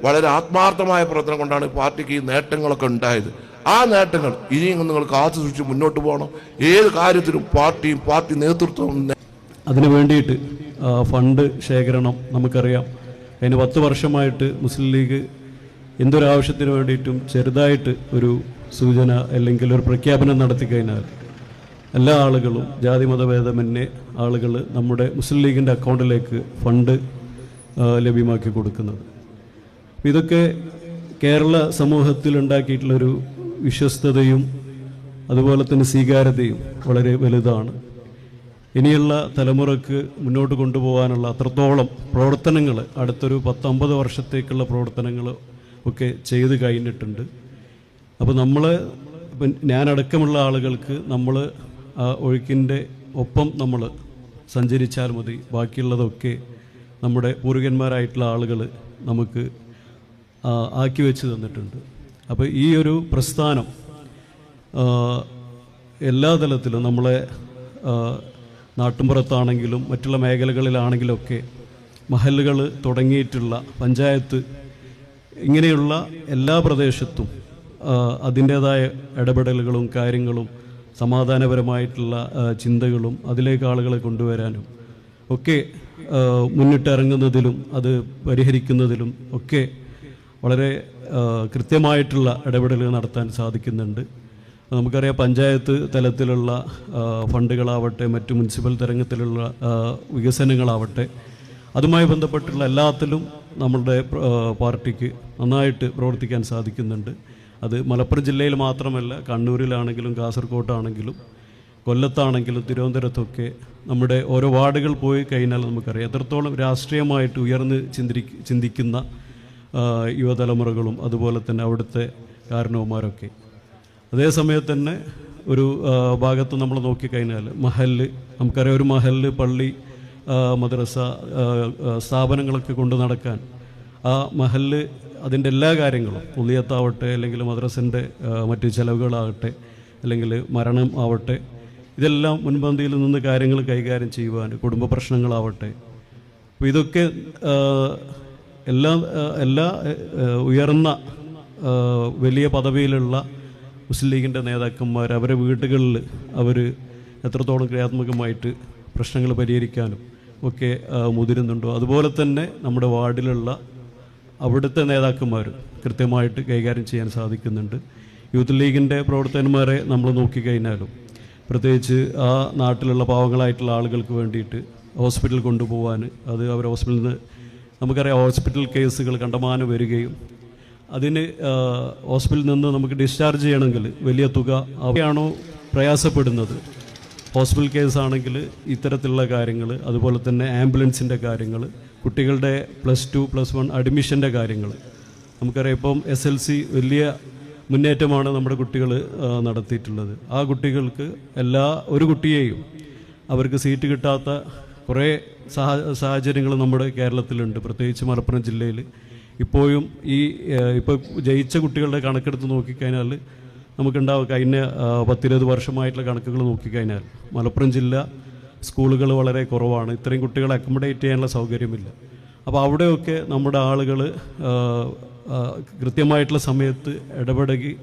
വളരെ ആത്മാർത്ഥമായ പ്രവർത്തനം കൊണ്ടാണ് പാർട്ടിക്ക് ഈ നേട്ടങ്ങളൊക്കെ ഉണ്ടായത്. ആ നേട്ടങ്ങൾ ഇനിയും നിങ്ങൾ കാത്തു സൂക്ഷിച്ച് മുന്നോട്ട് പോകണം. ഏത് കാര്യത്തിലും പാർട്ടിയും പാർട്ടി നേതൃത്വവും അതിനു വേണ്ടിയിട്ട് ഫണ്ട് ശേഖരണം നമുക്കറിയാം. അതിന് 10 വർഷമായിട്ട് മുസ്ലിം ലീഗ് എന്തൊരാവശ്യത്തിന് വേണ്ടിയിട്ടും ചെറുതായിട്ട് ഒരു സൂചന അല്ലെങ്കിൽ ഒരു പ്രഖ്യാപനം നടത്തി കഴിഞ്ഞാൽ എല്ലാ ആളുകളും ജാതി മതഭേദമന്യേ ആളുകൾ നമ്മുടെ മുസ്ലിം ലീഗിൻ്റെ അക്കൗണ്ടിലേക്ക് ഫണ്ട് ലഭ്യമാക്കി കൊടുക്കുന്നത്. ഇതൊക്കെ കേരള സമൂഹത്തിൽ ഉണ്ടാക്കിയിട്ടുള്ളൊരു വിശ്വസ്തതയും അതുപോലെ തന്നെ സ്വീകാര്യതയും വളരെ വലുതാണ്. ഇനിയുള്ള തലമുറക്ക് മുന്നോട്ട് കൊണ്ടുപോകാനുള്ള അത്രത്തോളം പ്രവർത്തനങ്ങൾ, അടുത്തൊരു 10-50 വർഷത്തേക്കുള്ള പ്രവർത്തനങ്ങൾ ഒക്കെ ചെയ്ത് കഴിഞ്ഞിട്ടുണ്ട്. അപ്പോൾ ഞാനടക്കമുള്ള ആളുകൾക്ക് നമ്മൾ ആ ഒഴുക്കിൻ്റെ ഒപ്പം നമ്മൾ സഞ്ചരിച്ചാൽ മതി. ബാക്കിയുള്ളതൊക്കെ നമ്മുടെ പൂർവികന്മാരായിട്ടുള്ള ആളുകൾ നമുക്ക് ആക്കി വെച്ച് തന്നിട്ടുണ്ട്. അപ്പോൾ ഈ ഒരു പ്രസ്ഥാനം എല്ലാ തലത്തിലും നമ്മളെ നാട്ടുമ്പുറത്താണെങ്കിലും മറ്റുള്ള മേഖലകളിലാണെങ്കിലുമൊക്കെ മഹല്ലുകൾ തുടങ്ങിയിട്ടുള്ള പഞ്ചായത്ത്, ഇങ്ങനെയുള്ള എല്ലാ പ്രദേശത്തും അതിൻ്റേതായ ഇടപെടലുകളും കാര്യങ്ങളും സമാധാനപരമായിട്ടുള്ള ചിന്തകളും അതിലേക്ക് ആളുകളെ കൊണ്ടുവരാനും ഒക്കെ മുന്നിട്ടിറങ്ങുന്നതിലും അത് പരിഹരിക്കുന്നതിലും ഒക്കെ വളരെ കൃത്യമായിട്ടുള്ള ഇടപെടലുകൾ നടത്താൻ സാധിക്കുന്നുണ്ട്. നമുക്കറിയാം, പഞ്ചായത്ത് തലത്തിലുള്ള ഫണ്ടുകളാവട്ടെ, മറ്റു മുനിസിപ്പൽ തരംഗത്തിലുള്ള വികസനങ്ങളാവട്ടെ, അതുമായി ബന്ധപ്പെട്ടുള്ള എല്ലാത്തിലും നമ്മളുടെ പാർട്ടിക്ക് നന്നായിട്ട് പ്രവർത്തിക്കാൻ സാധിക്കുന്നുണ്ട്. അത് മലപ്പുറം ജില്ലയിൽ മാത്രമല്ല, കണ്ണൂരിലാണെങ്കിലും കാസർഗോട്ടാണെങ്കിലും കൊല്ലത്താണെങ്കിലും തിരുവനന്തപുരത്തൊക്കെ നമ്മുടെ ഓരോ വാർഡുകൾ പോയി കഴിഞ്ഞാൽ നമുക്കറിയാം എത്രത്തോളം രാഷ്ട്രീയമായിട്ട് ഉയർന്ന് ചിന്തിക്കുന്ന യുവതലമുറകളും അതുപോലെ തന്നെ അവിടുത്തെ കാരണവന്മാരൊക്കെ. അതേസമയത്ത് തന്നെ ഒരു ഭാഗത്ത് നമ്മൾ നോക്കിക്കഴിഞ്ഞാൽ മഹല്ല്, നമുക്കറിയാം, ഒരു മഹല്ല്, പള്ളി, മദ്രസ സ്ഥാപനങ്ങളൊക്കെ കൊണ്ട് നടക്കാൻ ആ മഹല്ല് അതിൻ്റെ എല്ലാ കാര്യങ്ങളും, ഉള്ളിയത്താവട്ടെ അല്ലെങ്കിൽ മദ്രസൻ്റെ മറ്റ് ചെലവുകളാകട്ടെ അല്ലെങ്കിൽ മരണം ആവട്ടെ, ഇതെല്ലാം മുൻപന്തിയിൽ നിന്ന് കാര്യങ്ങൾ കൈകാര്യം ചെയ്യുവാൻ, കുടുംബ പ്രശ്നങ്ങളാവട്ടെ, അപ്പോൾ ഇതൊക്കെ എല്ലാ ഉയർന്ന വലിയ പദവിയിലുള്ള മുസ്ലിം ലീഗിൻ്റെ നേതാക്കന്മാർ അവരെ വീടുകളിൽ അവർ എത്രത്തോളം ക്രിയാത്മകമായിട്ട് പ്രശ്നങ്ങൾ പരിഹരിക്കാനും ഒക്കെ മുതിരുന്നുണ്ടോ, അതുപോലെ തന്നെ നമ്മുടെ വാർഡിലുള്ള അവിടുത്തെ നേതാക്കന്മാർ കൃത്യമായിട്ട് കൈകാര്യം ചെയ്യാൻ സാധിക്കുന്നുണ്ട്. യൂത്ത് ലീഗിൻ്റെ പ്രവർത്തകന്മാരെ നമ്മൾ നോക്കിക്കഴിഞ്ഞാലും പ്രത്യേകിച്ച് ആ നാട്ടിലുള്ള പാവങ്ങളായിട്ടുള്ള ആളുകൾക്ക് വേണ്ടിയിട്ട് ഹോസ്പിറ്റലിൽ കൊണ്ടുപോകാൻ, അത് അവർ ഹോസ്പിറ്റലിൽ നിന്ന് നമുക്കറിയാം ഹോസ്പിറ്റൽ കേസുകൾ കണ്ടമാനം വരികയും അതിന് ഹോസ്പിറ്റലിൽ നിന്ന് നമുക്ക് ഡിസ്ചാർജ് ചെയ്യണമെങ്കിൽ വലിയ തുക അവയാണോ പ്രയാസപ്പെടുന്നത്. ഹോസ്പിറ്റൽ കേസാണെങ്കിൽ ഇത്തരത്തിലുള്ള കാര്യങ്ങൾ, അതുപോലെ തന്നെ ആംബുലൻസിൻ്റെ കാര്യങ്ങൾ, കുട്ടികളുടെ +2 +1 അഡ്മിഷൻ്റെ കാര്യങ്ങൾ നമുക്കറിയാം. ഇപ്പം SLC വലിയ മുന്നേറ്റമാണ് നമ്മുടെ കുട്ടികൾ നടത്തിയിട്ടുള്ളത്. ആ കുട്ടികൾക്ക് ഒരു കുട്ടിയെയും അവർക്ക് സീറ്റ് കിട്ടാത്ത കുറേ സാഹചര്യങ്ങൾ നമ്മുടെ കേരളത്തിലുണ്ട്, പ്രത്യേകിച്ച് മലപ്പുറം ജില്ലയിൽ. ഇപ്പോൾ ജയിച്ച കുട്ടികളുടെ കണക്കെടുത്ത് നോക്കിക്കഴിഞ്ഞാൽ നമുക്കുണ്ടാവും കഴിഞ്ഞ 10-20 വർഷമായിട്ടുള്ള കണക്കുകൾ നോക്കിക്കഴിഞ്ഞാൽ മലപ്പുറം ജില്ല സ്കൂളുകൾ വളരെ കുറവാണ്. ഇത്രയും കുട്ടികളെ അക്കോമഡേറ്റ് ചെയ്യാനുള്ള സൗകര്യമില്ല. അപ്പോൾ അവിടെയൊക്കെ നമ്മുടെ ആളുകൾ കൃത്യമായിട്ടുള്ള സമയത്ത് ഇടപെടുകി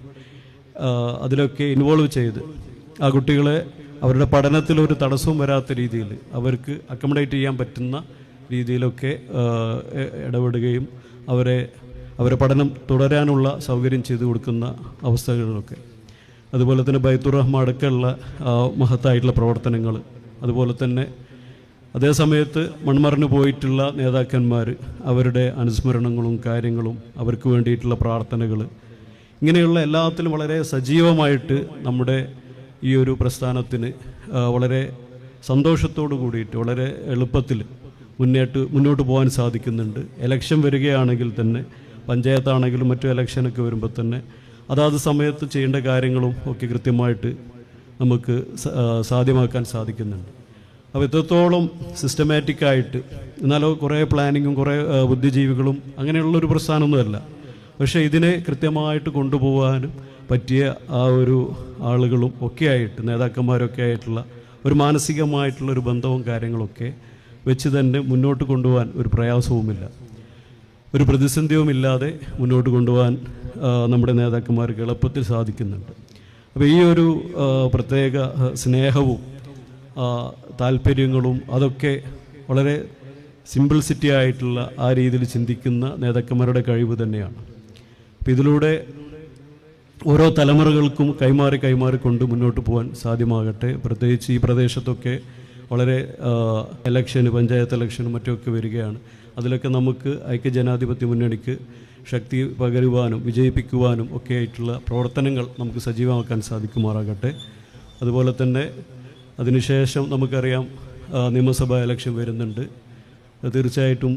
അതിലൊക്കെ ഇൻവോൾവ് ചെയ്ത് ആ കുട്ടികളെ അവരുടെ പഠനത്തിലൊരു തടസ്സവും വരാത്ത രീതിയിൽ അവർക്ക് അക്കോമഡേറ്റ് ചെയ്യാൻ പറ്റുന്ന രീതിയിലൊക്കെ ഇടപെടുകയും അവരെ പഠനം തുടരാനുള്ള സൗകര്യം ചെയ്തു കൊടുക്കുന്ന അവസ്ഥകളിലൊക്കെ, അതുപോലെ തന്നെ ബൈത്തുർ റഹ്മാൻ അടക്കമുള്ള മഹത്തായിട്ടുള്ള പ്രവർത്തനങ്ങൾ, അതുപോലെ തന്നെ അതേ സമയത്ത് മൺമറഞ്ഞു പോയിട്ടുള്ള നേതാക്കന്മാർ അവരുടെ അനുസ്മരണങ്ങളും കാര്യങ്ങളും അവർക്ക് വേണ്ടിയിട്ടുള്ള പ്രാർത്ഥനകൾ, ഇങ്ങനെയുള്ള എല്ലാത്തിലും വളരെ സജീവമായിട്ട് നമ്മുടെ ഈ ഒരു പ്രസ്ഥാനത്തിന് വളരെ സന്തോഷത്തോടു കൂടിയിട്ട് വളരെ എളുപ്പത്തിൽ മുന്നോട്ട് പോകാൻ സാധിക്കുന്നുണ്ട്. ഇലക്ഷൻ വരികയാണെങ്കിൽ തന്നെ, പഞ്ചായത്താണെങ്കിലും മറ്റു ഇലക്ഷനൊക്കെ വരുമ്പോൾ തന്നെ അതാത് സമയത്ത് ചെയ്യേണ്ട കാര്യങ്ങളും ഒക്കെ കൃത്യമായിട്ട് നമുക്ക് സാധ്യമാക്കാൻ സാധിക്കുന്നുണ്ട്. അപ്പോൾ ഇത്രത്തോളം സിസ്റ്റമാറ്റിക്കായിട്ട്, എന്നാലോ കുറേ പ്ലാനിങ്ങും കുറേ ബുദ്ധിജീവികളും അങ്ങനെയുള്ളൊരു പ്രസ്ഥാനമൊന്നുമല്ല, പക്ഷേ ഇതിനെ കൃത്യമായിട്ട് കൊണ്ടുപോകാനും പറ്റിയ ആ ഒരു ആളുകളും ഒക്കെ ആയിട്ട്, നേതാക്കന്മാരൊക്കെ ആയിട്ടുള്ള ഒരു മാനസികമായിട്ടുള്ളൊരു ബന്ധവും കാര്യങ്ങളൊക്കെ വെച്ച് തന്നെ മുന്നോട്ട് കൊണ്ടുപോകാൻ ഒരു പ്രയാസവുമില്ല, ഒരു പ്രതിസന്ധിയുമില്ലാതെ മുന്നോട്ട് കൊണ്ടുപോകാൻ നമ്മുടെ നേതാക്കന്മാർക്ക് എളുപ്പത്തിൽ സാധിക്കുന്നുണ്ട്. അപ്പോൾ ഈ ഒരു പ്രത്യേക സ്നേഹവും താല്പര്യങ്ങളും അതൊക്കെ വളരെ സിംപിൾസിറ്റി ആയിട്ടുള്ള ആ രീതിയിൽ ചിന്തിക്കുന്ന നേതാക്കന്മാരുടെ കഴിവ് തന്നെയാണ്. അപ്പോൾ ഇതിലൂടെ ഓരോ തലമുറകൾക്കും കൈമാറി കൊണ്ട് മുന്നോട്ട് പോകാൻ സാധ്യമാകട്ടെ. പ്രത്യേകിച്ച് ഈ പ്രദേശത്തൊക്കെ വളരെ പഞ്ചായത്ത് ഇലക്ഷനും മറ്റുമൊക്കെ വരികയാണ്. അതിലൊക്കെ നമുക്ക് ഐക്യജനാധിപത്യ മുന്നണിക്ക് ശക്തി പകരുവാനും വിജയിപ്പിക്കുവാനും ഒക്കെ ആയിട്ടുള്ള പ്രവർത്തനങ്ങൾ നമുക്ക് സജീവമാക്കാൻ സാധിക്കുമാറാകട്ടെ. അതുപോലെ തന്നെ അതിനുശേഷം നമുക്കറിയാം നിയമസഭാ ഇലക്ഷൻ വരുന്നുണ്ട്. തീർച്ചയായിട്ടും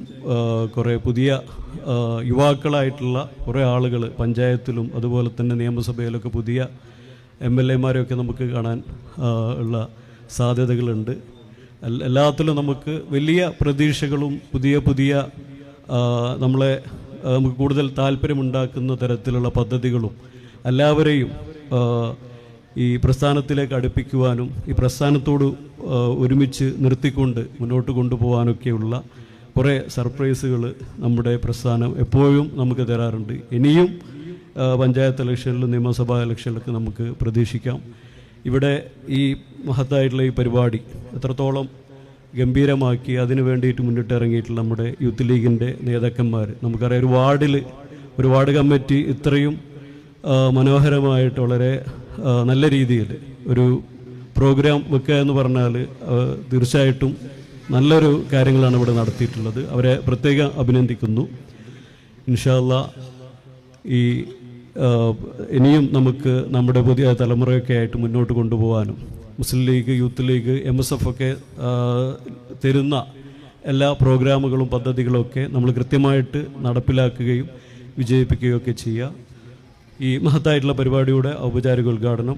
കുറേ പുതിയ യുവാക്കളായിട്ടുള്ള കുറേ ആളുകൾ പഞ്ചായത്തിലും അതുപോലെ തന്നെ നിയമസഭയിലൊക്കെ പുതിയ MLA-മാരെയൊക്കെ നമുക്ക് കാണാൻ ഉള്ള സാധ്യതകളുണ്ട്. എല്ലാത്തിലും നമുക്ക് വലിയ പ്രതീക്ഷകളും പുതിയ നമുക്ക് കൂടുതൽ താല്പര്യമുണ്ടാക്കുന്ന തരത്തിലുള്ള പദ്ധതികളും എല്ലാവരെയും ഈ പ്രസ്ഥാനത്തിലേക്ക് അടുപ്പിക്കുവാനും ഈ പ്രസ്ഥാനത്തോട് ഒരുമിച്ച് നിർത്തിക്കൊണ്ട് മുന്നോട്ട് കൊണ്ടുപോകാനൊക്കെയുള്ള കുറേ സർപ്രൈസുകൾ നമ്മുടെ പ്രസ്ഥാനം എപ്പോഴും നമുക്ക് തരാറുണ്ട്. ഇനിയും പഞ്ചായത്ത് ഇലക്ഷനിലും നിയമസഭാ ഇലക്ഷനിലൊക്കെ നമുക്ക് പ്രതീക്ഷിക്കാം. ഇവിടെ ഈ മഹത്തായിട്ടുള്ള ഈ പരിപാടി എത്രത്തോളം ഗംഭീരമാക്കി അതിനു വേണ്ടിയിട്ട് മുന്നിട്ടിറങ്ങിയിട്ടുള്ള നമ്മുടെ യൂത്ത് ലീഗിൻ്റെ നേതാക്കന്മാർ, നമുക്കറിയാം ഒരു വാർഡ് കമ്മിറ്റി ഇത്രയും മനോഹരമായിട്ട് വളരെ നല്ല രീതിയിൽ ഒരു പ്രോഗ്രാം വെക്കുക എന്ന് പറഞ്ഞാൽ തീർച്ചയായിട്ടും നല്ലൊരു കാര്യങ്ങളാണ് ഇവിടെ നടത്തിയിട്ടുള്ളത്. അവരെ പ്രത്യേകം അഭിനന്ദിക്കുന്നു. ഇൻഷാ അല്ലാഹ് ഇനിയും നമുക്ക് നമ്മുടെ പുതിയ തലമുറയൊക്കെ ആയിട്ട് മുന്നോട്ട് കൊണ്ടുപോകാനും മുസ്ലിം ലീഗ്, യൂത്ത് ലീഗ്, MSF ഒക്കെ തരുന്ന എല്ലാ പ്രോഗ്രാമുകളും പദ്ധതികളൊക്കെ നമ്മൾ കൃത്യമായിട്ട് നടപ്പിലാക്കുകയും വിജയിപ്പിക്കുകയും ഒക്കെ ചെയ്യുക. ഈ മഹത്തായിട്ടുള്ള പരിപാടിയുടെ ഔപചാരിക ഉദ്ഘാടനം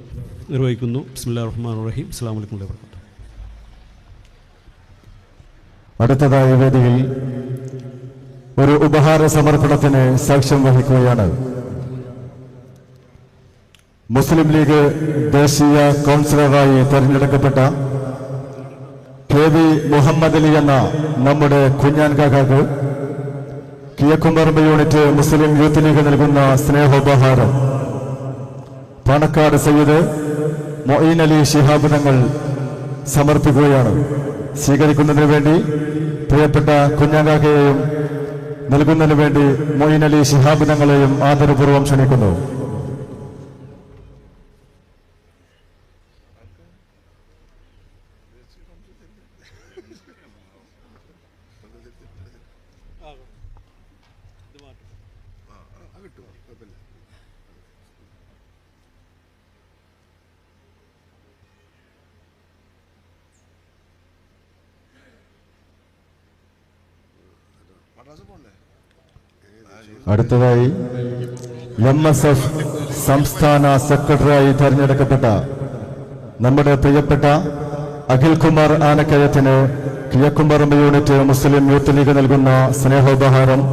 നിർവഹിക്കുന്നു. ബിസ്മില്ലാഹിർ റഹ്മാനിർ റഹീം. അസ്സലാമു അലൈക്കും വറഹ്മത്തുള്ളാഹി. അടുത്തതായി വേദിയിൽ ഒരു ഉപഹാര സമർപ്പണത്തിന് സാക്ഷ്യം വഹിക്കുകയാണ് മുസ്ലിം ലീഗ് ദേശീയ കൗൺസിലറായി തെരഞ്ഞെടുക്കപ്പെട്ട KV മുഹമ്മദ് അലി എന്ന നമ്മുടെ കുഞ്ഞാൻ കാക്കാക്ക് കിഴക്കുംപറമ്പ് യൂണിറ്റ് മുസ്ലിം യൂത്ത് ലീഗ് നൽകുന്ന സ്നേഹോപഹാരം പാണക്കാട് സയ്യിദ് മൊയ്ൻ അലി ശിഹാബ് തങ്ങൾ സമർപ്പിക്കുകയാണ്. സ്വീകരിക്കുന്നതിന് വേണ്ടി പ്രിയപ്പെട്ട കുഞ്ഞാങ്കാക്കയെയും നൽകുന്നതിന് വേണ്ടി മൊയ്ൻ അലി ശിഹാബ് തങ്ങളെയും ആദരപൂർവ്വം ക്ഷണിക്കുന്നു. അടുത്തതായി MSF സംസ്ഥാന സെക്രട്ടറിയായി തെരഞ്ഞെടുക്കപ്പെട്ട നമ്മുടെ പ്രിയപ്പെട്ട അഖിൽകുമാർ ആനക്കയത്തിന് കിഴക്കുംപറമ്പ് യൂണിറ്റ് മുസ്ലിം യൂത്ത് ലീഗ് നൽകുന്ന സ്നേഹോപഹാരം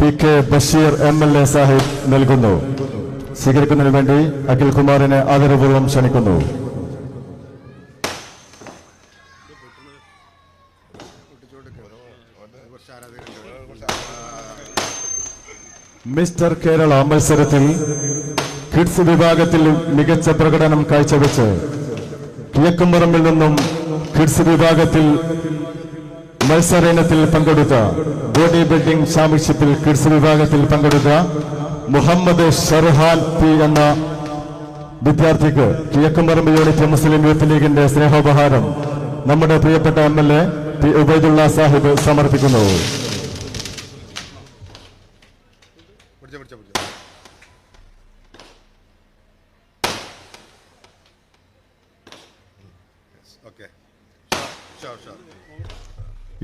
PK ബഷീർ MLA സാഹിബ് നൽകുന്നു. സ്വീകരിക്കുന്നതിന് വേണ്ടി അഖിൽകുമാറിനെ ആദരപൂർവ്വം ക്ഷണിക്കുന്നു. മിസ്റ്റർ കേരള മത്സരത്തിൽ കിഡ്സ് വിഭാഗത്തിൽ മികച്ച പ്രകടനം കാഴ്ചവെച്ച് കിഴക്കുംപറമ്പിൽ നിന്നും കിഡ്സ് വിഭാഗത്തിൽ മത്സര ഇനത്തിൽ പങ്കെടുത്ത ബോഡി ബിൽഡിംഗ് ചാമ്പ്യൻഷിപ്പിൽ കിഡ്സ് വിഭാഗത്തിൽ പങ്കെടുത്ത മുഹമ്മദ് ഷർഹാൻ പി എന്ന വിദ്യാർത്ഥിക്ക് കിഴക്കുംപറമ്പ് യൂണിറ്റ് മുസ്ലിം യൂത്ത് ലീഗിന്റെ സ്നേഹോപഹാരം നമ്മുടെ പ്രിയപ്പെട്ട MLA P ഉബൈദുള്ള സാഹിബ് സമർപ്പിക്കുന്നു.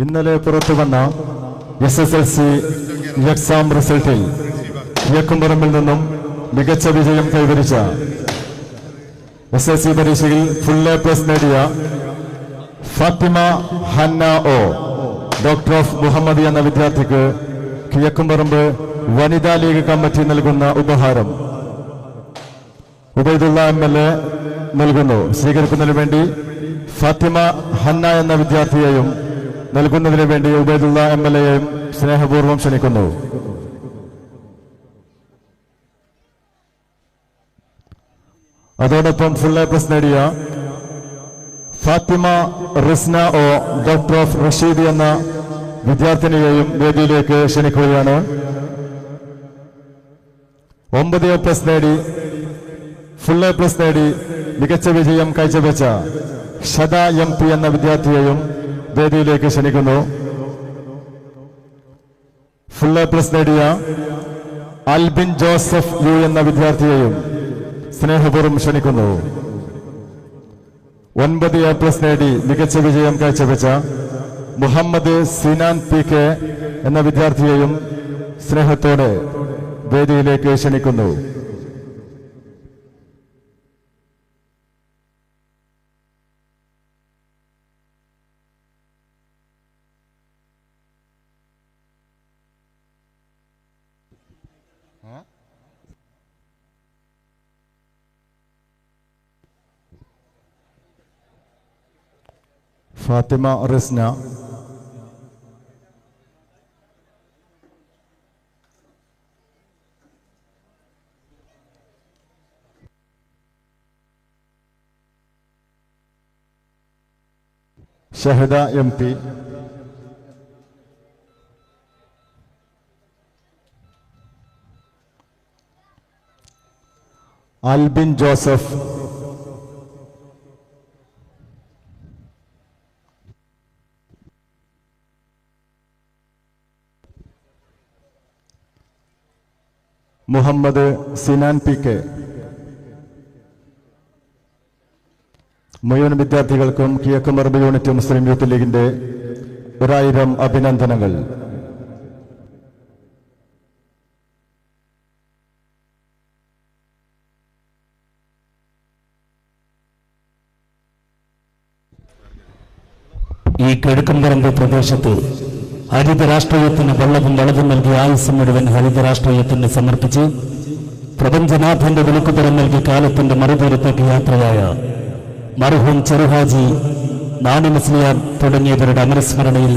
ഇന്നലെ പുറത്തുവന്ന SSLC എക്സാം റിസൾട്ടിൽ കിഴക്കുംപറമ്പിൽ നിന്നും മികച്ച വിജയം കൈവരിച്ച SSLC പരീക്ഷയിൽ ഫുൾ A+ നേടിയ Fathima Hanna O daughter of Muhammad എന്ന വിദ്യാർത്ഥിക്ക് കിഴക്കുംപറമ്പ് വനിതാ ലീഗ് കമ്മിറ്റി നൽകുന്ന ഉപഹാരം ഉബൈദുള്ള MLA നൽകുന്നു. സ്വീകരിക്കുന്നതിന് വേണ്ടി ഫാത്തിമ ഹന്ന എന്ന വിദ്യാർത്ഥിയെയും നൽകുന്നതിന് വേണ്ടി ഉബൈദുള്ള MLAയെയും സ്നേഹപൂർവ്വം ക്ഷണിക്കുന്നു. അതോടൊപ്പം ഫുൾ A+ നേടിയ Fathima Risna O daughter of Rasheed എന്ന വിദ്യാർത്ഥിനിയെയും വേദിയിലേക്ക് ക്ഷണിക്കുകയാണ്. 9 A+ നേടി ഫുൾ A+ നേടി മികച്ച വിജയം കാഴ്ചവെച്ച ഷദ MP എന്ന വിദ്യാർത്ഥിയെയും വേദിയിലേക്ക് ക്ഷണിക്കുന്നു. ഫുൾ A+ നേടിയ ആൽബിൻ ജോസഫ് U എന്ന വിദ്യാർത്ഥിയെയും സ്നേഹപൂർവ്വം ക്ഷണിക്കുന്നു. 9 A+ നേടി മികച്ച വിജയം കാഴ്ചവെച്ച മുഹമ്മദ് സിനാൻ PK എന്ന വിദ്യാർത്ഥിയെയും സ്നേഹത്തോടെ വേദിയിലേക്ക് ക്ഷണിക്കുന്നു. Fathima Risna, Shahada MP, Albin Joseph, Muhammad Sinan PK. മുഴുവൻ വിദ്യാർത്ഥികൾക്കും കിഴക്കുംപറമ്പ് യൂണിറ്റ് മുസ്ലിം യൂത്ത് ലീഗിന്റെ 1000 അഭിനന്ദനങ്ങൾ. ഈ കിഴക്കുംപറമ്പ് പ്രദേശത്ത് ഹരിത രാഷ്ട്രീയത്തിന് വെള്ളവും വളവും നൽകിയ ആയുസ് മുഴുവൻ ഹരിത രാഷ്ട്രീയത്തിന് സമർപ്പിച്ച് പ്രപഞ്ചനാഥന്റെ വിലക്കുതരം നൽകിയ കാലത്തിന്റെ മറുപുറത്തേക്ക് യാത്രയായ മർഹൂം ചെറുഹാജി നാണി മുസ്ലിയാർ തുടങ്ങിയവരുടെ അനുസ്മരണയിൽ